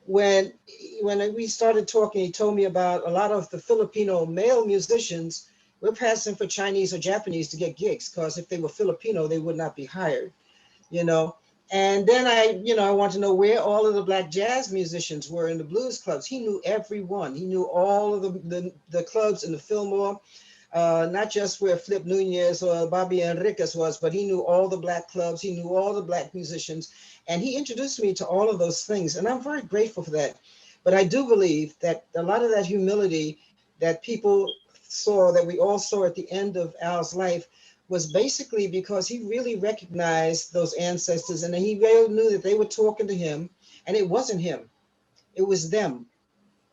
when we started talking, he told me about a lot of the Filipino male musicians were passing for Chinese or Japanese to get gigs, because if they were Filipino, they would not be hired, And then I want to know where all of the black jazz musicians were in the blues clubs. He knew everyone. He knew all of the clubs in the Fillmore, not just where Flip Nunez or Bobby Enriquez was, but he knew all the black clubs. He knew all the black musicians. And he introduced me to all of those things. And I'm very grateful for that. But I do believe that a lot of that humility that people saw, that we all saw at the end of Al's life, was basically because he really recognized those ancestors, and he really knew that they were talking to him, and it wasn't him, it was them.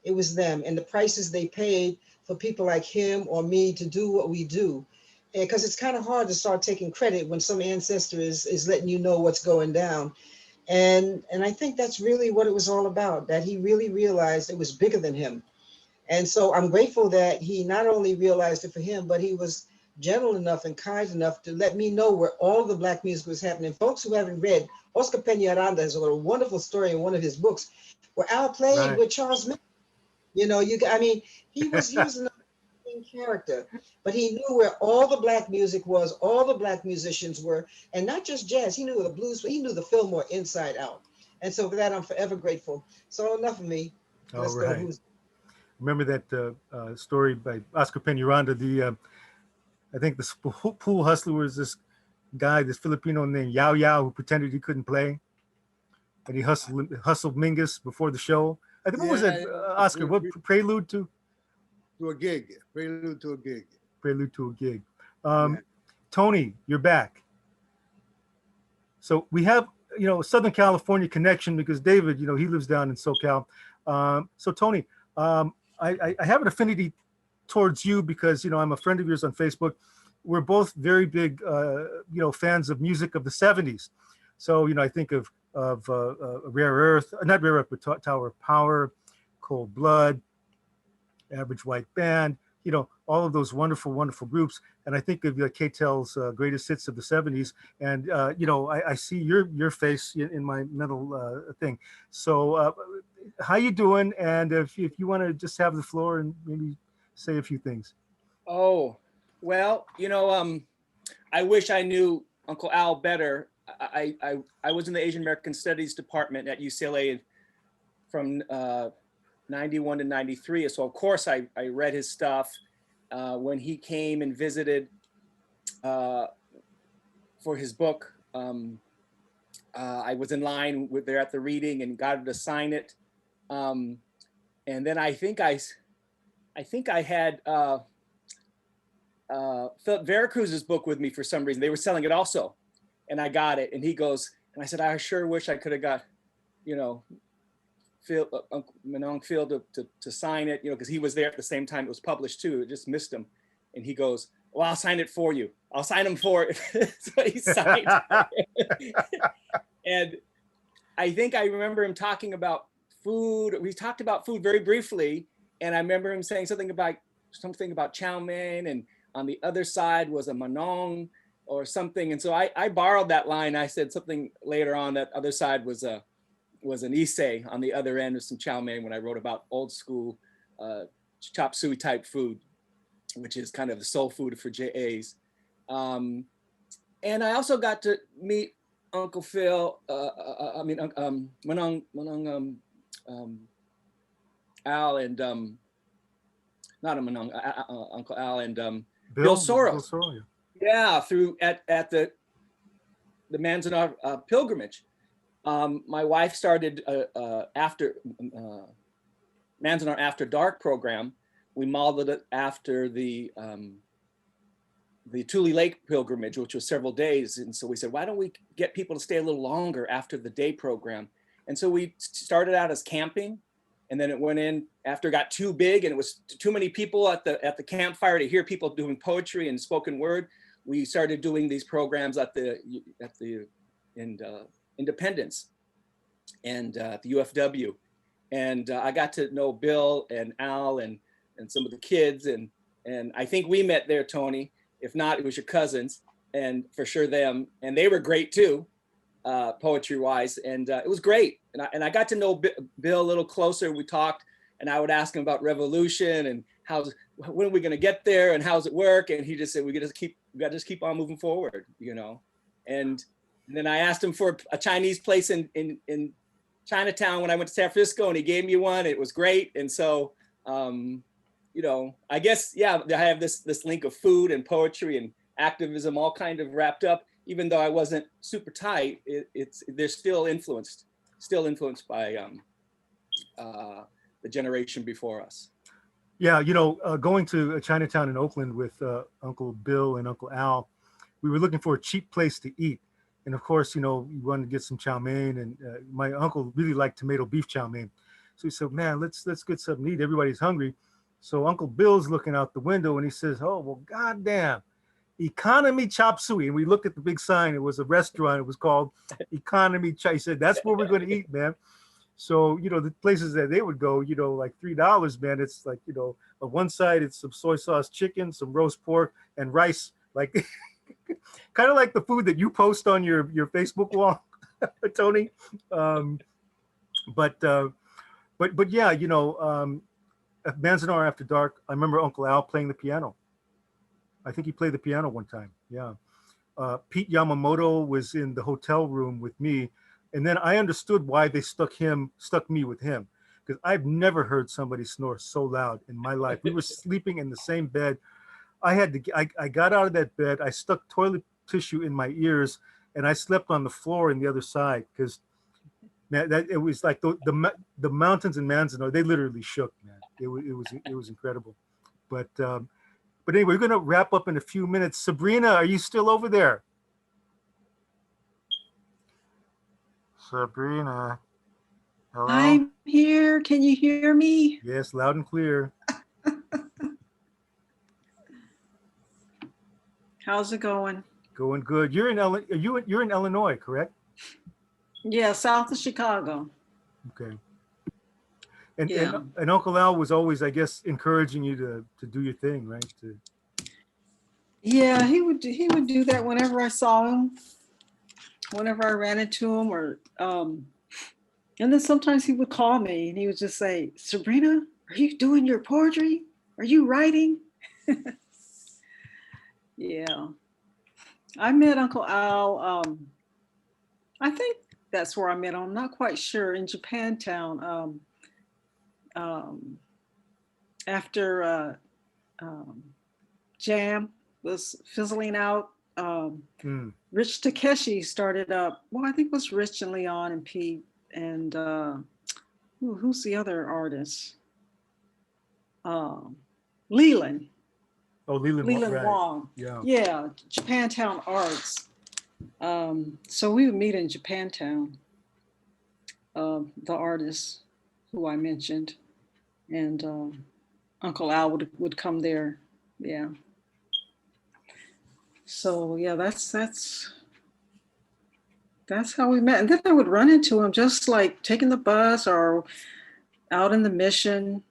It was them, and the prices they paid for people like him or me to do what we do. Because it's kind of hard to start taking credit when some ancestor is letting you know what's going down. And I think that's really what it was all about, that he really realized it was bigger than him. And so I'm grateful that he not only realized it for him, but he was gentle enough and kind enough to let me know where all the Black music was happening. Folks who haven't read, Oscar Peñaranda has a wonderful story in one of his books where Al played with Charles Mingus. You know, I mean, he was an amazing character, but he knew where all the Black music was, all the Black musicians were, and not just jazz. He knew the blues, but he knew the Fillmore inside out. And so for that, I'm forever grateful. So enough of me. Let's go. Who's Remember that story by Oscar Peñaranda? I think the pool hustler was this guy, this Filipino named Yao Yao, who pretended he couldn't play, and he hustled Mingus before the show. I think what was that, Oscar? What prelude to? To a gig. Prelude to a gig. Prelude to a gig. Tony, you're back. So we have, Southern California connection because David, he lives down in SoCal. So Tony, I have an affinity towards you because, I'm a friend of yours on Facebook. We're both very big, fans of music of the 70s. So, I think of Rare Earth, not Rare Earth, but Tower of Power, Cold Blood, Average White Band, all of those wonderful, wonderful groups. And I think of K-Tel's greatest hits of the 70s. And, I see your face in my mental thing. So how you doing? And if you want to just have the floor and maybe say a few things. Oh, well, I wish I knew Uncle Al better. I was in the Asian American Studies department at UCLA from 91 to 93. So of course I read his stuff. When he came and visited for his book, I was in line there at the reading and got him to sign it. And then I think I had Philip Veracruz's book with me for some reason. They were selling it also, and I got it. And he goes, and I said, I sure wish I could have got, Phil, Manong Phil to sign it, because he was there at the same time it was published too. It just missed him. And he goes, well, I'll sign it for you. I'll sign him for it. So he signed. And I think I remember him talking about food. We talked about food very briefly. And I remember him saying something about chow mein, and on the other side was a manong or something. And so I borrowed that line. I said something later on that other side was an issei on the other end of some chow mein when I wrote about old school chop suey type food, which is kind of the soul food for JAs. And I also got to meet Uncle Phil, Manong Al and not a Manong, Uncle Al and Bill Soros. Yeah, through at the Manzanar pilgrimage. My wife started after Manzanar After Dark program. We modeled it after the Tule Lake pilgrimage, which was several days. And so we said, why don't we get people to stay a little longer after the day program? And so we started out as camping, and then it went in after it got too big and it was too many people at the campfire to hear people doing poetry and spoken word. We started doing these programs at the Independence and the UFW. And I got to know Bill and Al and some of the kids. And I think we met there, Tony. If not, it was your cousins, and for sure them. And they were great too, poetry wise. And it was great. And I got to know Bill a little closer. We talked, and I would ask him about revolution and when are we going to get there and how's it work? And he just said, we got to just keep on moving forward, And then I asked him for a Chinese place in Chinatown when I went to San Francisco, and he gave me one. It was great. And so, I guess, yeah, I have this link of food and poetry and activism all kind of wrapped up. Even though I wasn't super tight, they're still influenced by the generation before us. Yeah, going to Chinatown in Oakland with Uncle Bill and Uncle Al, we were looking for a cheap place to eat. And of course, we wanted to get some chow mein, and my uncle really liked tomato beef chow mein. So he said, man, let's get something to eat. Everybody's hungry. So Uncle Bill's looking out the window and he says, oh, well, goddamn, Economy Chop Suey. And we looked at the big sign. It was a restaurant. It was called Economy Chop. He said, that's where we're going to eat, man. So, the places that they would go, like $3, man, it's like, on one side, it's some soy sauce chicken, some roast pork, and rice, like kind of like the food that you post on your Facebook wall, Tony. But yeah, at Manzanar After Dark, I remember Uncle Al playing the piano. I think he played the piano one time. Yeah. Pete Yamamoto was in the hotel room with me. And then I understood why they stuck me with him, because I've never heard somebody snore so loud in my life. We were sleeping in the same bed. I got out of that bed. I stuck toilet tissue in my ears, and I slept on the floor in the other side, because man, it was like the mountains in Manzanar, they literally shook, man. It was incredible. But anyway, we're gonna wrap up in a few minutes. Sabrina, are you still over there? Sabrina, hello? I'm here. Can you hear me? Yes, loud and clear. How's it going? Going good. You're in Illinois, correct? Yeah, south of Chicago. Okay. And, Yeah. and Uncle Al was always, I guess, encouraging you to do your thing, right? Yeah, he would do that whenever I saw him, whenever I ran into him, or and then sometimes he would call me and he would just say, Sabrina, are you doing your poetry? Are you writing? Yeah. I met Uncle Al, I think that's where I met him. I'm not quite sure, in Japantown. After Jam was fizzling out, Rich Takeshi started up. Well, I think it was Rich and Leon and Pete and who's the other artist? Leland. Oh, Leland right. Wong. Yeah, Japantown Arts. So we would meet in Japantown. The artists who I mentioned, and Uncle Al would come there. Yeah. So yeah, that's how we met. And then I would run into him just like taking the bus or out in the Mission.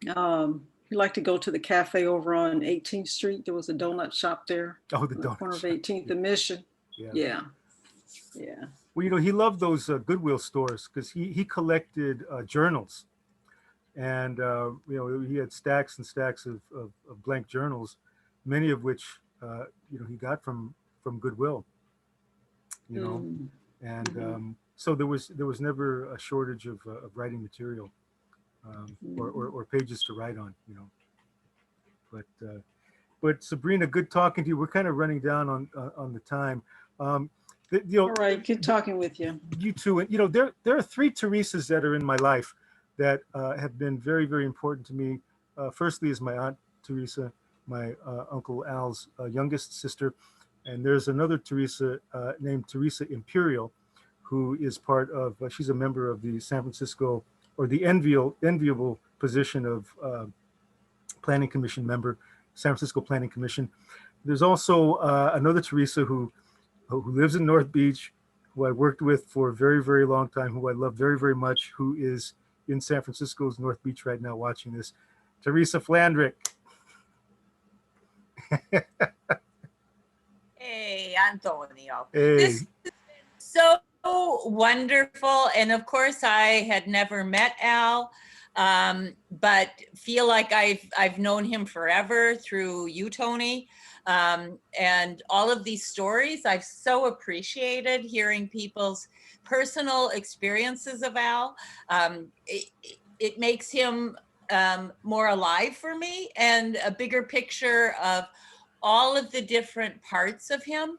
He liked to go to the cafe over on 18th Street. There was a donut shop there. Oh, the on donut corner of 18th and Mission. Yeah. Well, he loved those Goodwill stores because he collected journals, and he had stacks and stacks of blank journals, many of which he got from Goodwill. And so there was never a shortage of writing material or pages to write on. But Sabrina, good talking to you. We're kind of running down on the time. All right, good talking with you. You too. And there are three Teresas that are in my life that have been very, very important to me. Firstly is my Aunt Teresa, my Uncle Al's youngest sister, and there's another Teresa named Teresa Imperial, who is part of. She's a member of the San Francisco, or the enviable position of Planning Commission member, San Francisco Planning Commission. There's also another Teresa who lives in North Beach, who I worked with for a very, very long time, who I love very, very much, who is in San Francisco's North Beach right now watching this, Teresa Flandrick. Hey, Antonio. Hey. This has been so wonderful. And of course, I had never met Al, but feel like I've known him forever through you, Tony. And all of these stories, I've so appreciated hearing people's personal experiences of Al. It makes him more alive for me, and a bigger picture of all of the different parts of him.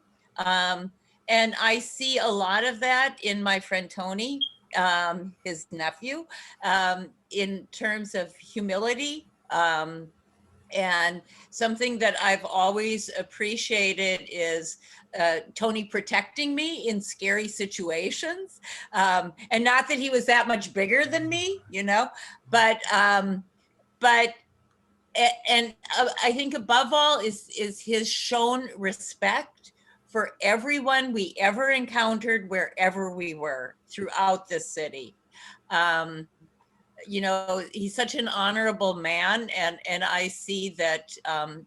And I see a lot of that in my friend Tony, his nephew, in terms of humility. And something that I've always appreciated is Tony protecting me in scary situations. And not that he was that much bigger than me, but I think above all is his shown respect for everyone we ever encountered wherever we were throughout this city. You know, he's such an honorable man, and I see that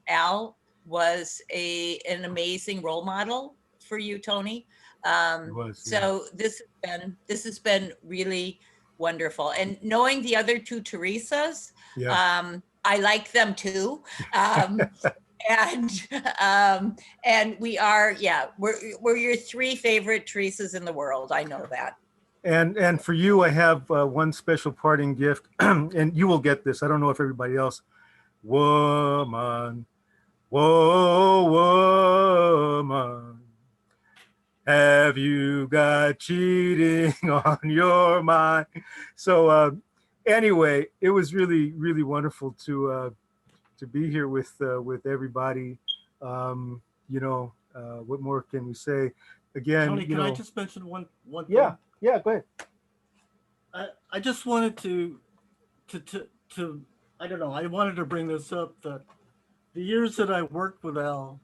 Al was an amazing role model for you, Tony. So this has been really wonderful, and knowing the other two Teresas, I like them too. And we are, we're your three favorite Teresas in the world. I know that. And for you, I have one special parting gift, and you will get this. I don't know if everybody else. Woman, whoa, woman, have you got cheating on your mind? So anyway, it was really, really wonderful to be here with everybody. You know, what more can we say? Again, Tony, you can know, I just mention one thing? Yeah, go ahead. I just wanted to I don't know, I wanted to bring this up that the years that I worked with Al,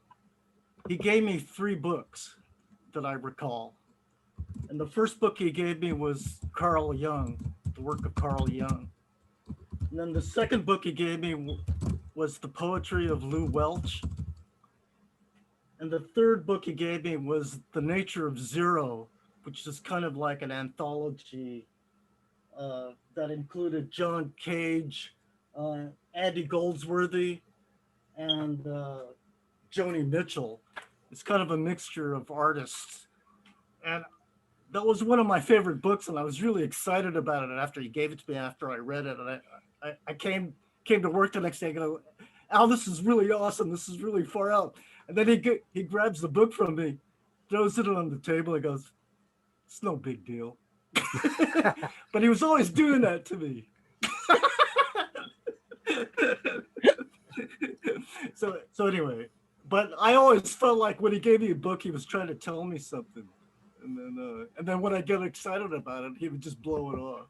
he gave me 3 books that I recall. And the first book he gave me was Carl Jung, the work of Carl Jung. And then the second book he gave me was the poetry of Lou Welch. And the third book he gave me was The Nature of Zero, which is kind of like an anthology that included John Cage, Andy Goldsworthy, and Joni Mitchell. It's kind of a mixture of artists. And that was one of my favorite books, and I was really excited about it after he gave it to me, after I read it. And I came to work the next day and go, Al, this is really awesome. This is really far out. And then he grabs the book from me, throws it on the table, and goes, it's no big deal. But he was always doing that to me. So anyway, but I always felt like when he gave me a book, he was trying to tell me something. And then when I get excited about it, he would just blow it off.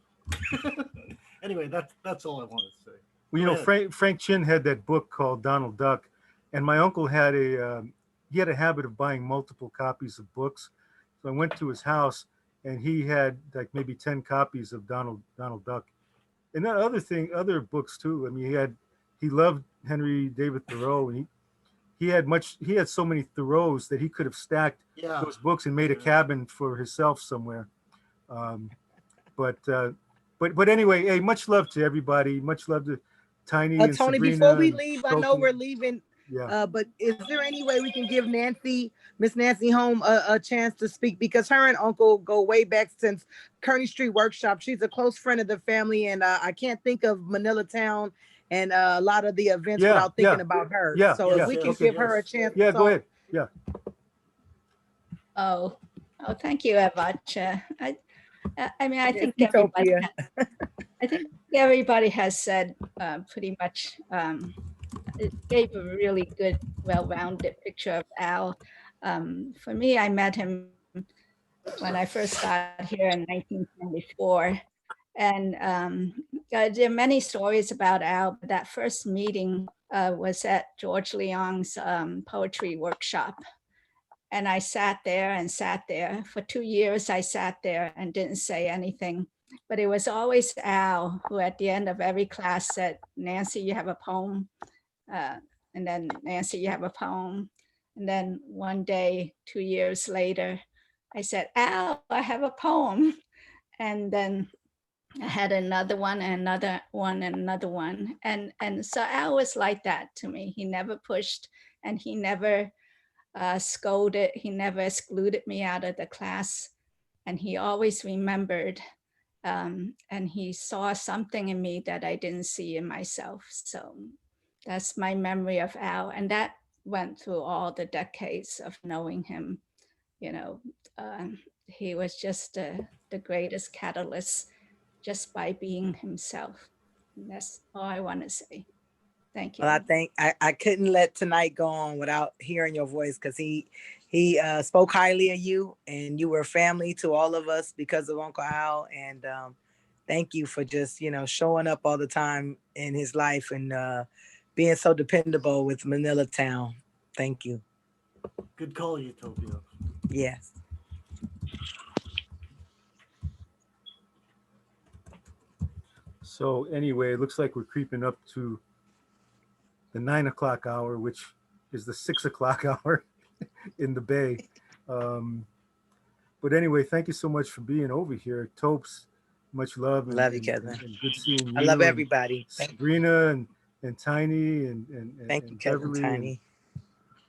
Anyway, that's all I wanted to say. Well, you know, Frank Chin had that book called Donald Duck, and my uncle had he had a habit of buying multiple copies of books. So I went to his house, and he had like maybe 10 copies of Donald Duck, and that other books too. I mean, he loved Henry David Thoreau, and he had so many Thoreaus that he could have stacked those books and made a cabin for himself somewhere. But anyway, hey, much love to everybody. Much love to Tiny and Tony, Sabrina. before we leave, I know Sophie. we're leaving. Yeah. But is there any way we can give Miss Nancy Home a chance to speak? Because her and Uncle go way back since Kearney Street Workshop. She's a close friend of the family, and I can't think of Manila Town and a lot of the events without thinking about her. So if we can give her a chance. Yeah, go ahead. Yeah. Oh, thank you, Avacha. I mean, I think everybody. I think everybody has said pretty much. It gave a really good, well-rounded picture of Al. For me, I met him when I first got here in 1974. And there are many stories about Al, but that first meeting was at George Leong's poetry workshop. And I sat there. For 2 years, I sat there and didn't say anything. But it was always Al who at the end of every class said, Nancy, you have a poem? And then Nancy, you have a poem? And then one day, 2 years later, I said, Al, I have a poem. And then I had another one, and another one, and another one. And so Al was like that to me. He never pushed, and he never scolded. He never excluded me out of the class. And he always remembered, and he saw something in me that I didn't see in myself. So that's my memory of Al. And that went through all the decades of knowing him. You know, he was just the greatest catalyst just by being himself. And that's all I want to say. Thank you. Well, I think I couldn't let tonight go on without hearing your voice, because he spoke highly of you, and you were family to all of us because of Uncle Al. And thank you for just, showing up all the time in his life and being so dependable with Manila Town. Thank you. Good call, Utopia. Yes. So anyway, it looks like we're creeping up to the 9 o'clock hour, which is the 6 o'clock hour in the Bay. But anyway, thank you so much for being over here. Topes, much love. And, Love you, cousin. and good seeing you. I love and everybody. Sabrina and Tiny and Thank you, and cousin Beverly Tiny. and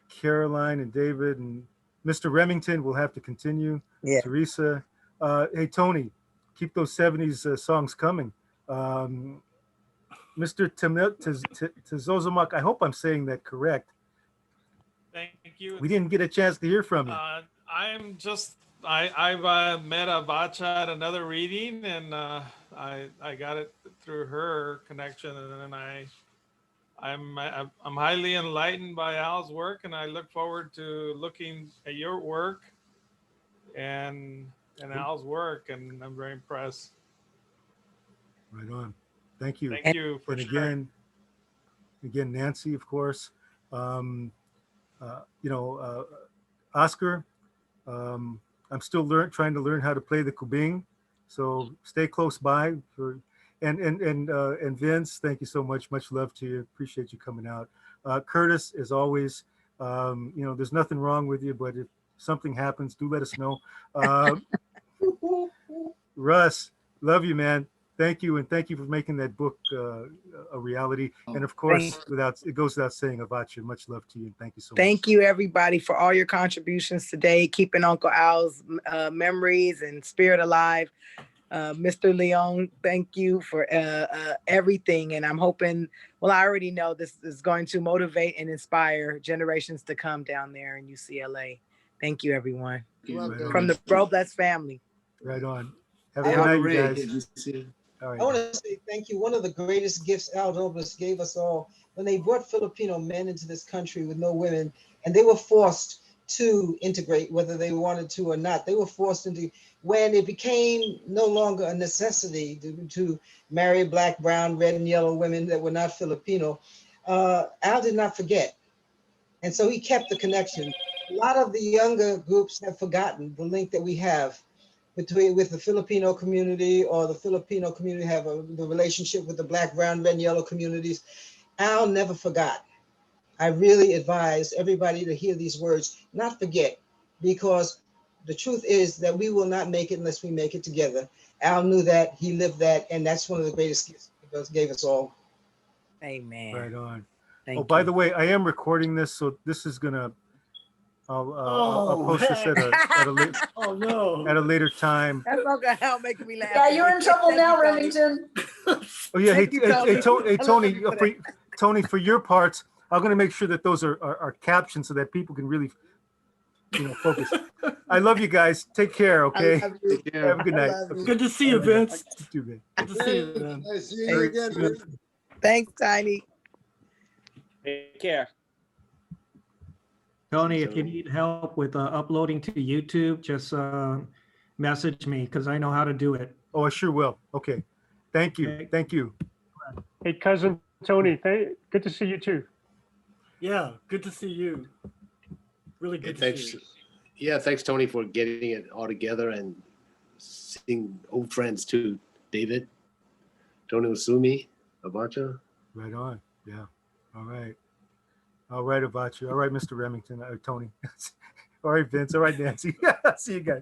Caroline and David and Mr. Remington will have to continue. Yeah. Teresa. Hey, Tony, keep those 70s songs coming. Mr. Tezozomak, I hope I'm saying that correct. Thank you. We didn't get a chance to hear from you. I'm just, I've met Abacha at another reading, and I got it through her connection, and then I'm highly enlightened by Al's work, and I look forward to looking at your work and Al's work, and I'm very impressed. Right on. Thank you. Thank you for and sharing. again, Nancy, of course. Oscar, I'm still trying to learn how to play the kubing, so stay close by. And Vince, thank you so much. Much love to you. Appreciate you coming out. Curtis, as always, there's nothing wrong with you, but if something happens, do let us know. Russ, love you, man. Thank you, and thank you for making that book a reality. And of course, it goes without saying, Avacha, much love to you, and thank you so much. Thank you, everybody, for all your contributions today, keeping Uncle Al's memories and spirit alive. Mr. Leon, thank you for everything. And I'm hoping, well, I already know this is going to motivate and inspire generations to come down there in UCLA. Thank you, everyone. From the Robles family. Right on. Have a good night, you guys. All right. I want to say thank you. One of the greatest gifts Al Robles gave us all when they brought Filipino men into this country with no women, and they were forced to integrate, whether they wanted to or not. They were forced into, when it became no longer a necessity to marry black, brown, red, and yellow women that were not Filipino. Al did not forget. And so he kept the connection. A lot of the younger groups have forgotten the link that we have with the Filipino community, or the Filipino community have the relationship with the black, brown, red, and yellow communities. Al never forgot. I really advise everybody to hear these words, not forget, because the truth is that we will not make it unless we make it together. Al knew that, he lived that, and that's one of the greatest gifts he gave us all. Amen. Right on. Thank by you. the way, I am recording this, so this is gonna. I'll post this at a later time. That's not gonna help making me laugh. Yeah, you're in trouble now, Remington. Oh yeah, hey, Tony, for your parts, I'm gonna make sure that those are captioned so that people can really, focus. I love you guys. Take care. Okay. Take care. Have a good night. Good to see you, Vince. You too, man. Good to see you, man. Nice seeing you again, man. Thanks, Tiny. Take care. Tony, if you need help with uploading to YouTube, just message me because I know how to do it. Oh, I sure will. Okay. Thank you. Okay. Thank you. Hey, cousin Tony, good to see you too. Yeah, good to see you. Really good to see you. Yeah, thanks, Tony, for getting it all together and seeing old friends too. David, Tony Usumi, Avacha. Right on. Yeah. All right. All right, Avacha. All right, Mr. Remington. Tony. All right, Vince. All right, Nancy. See you guys.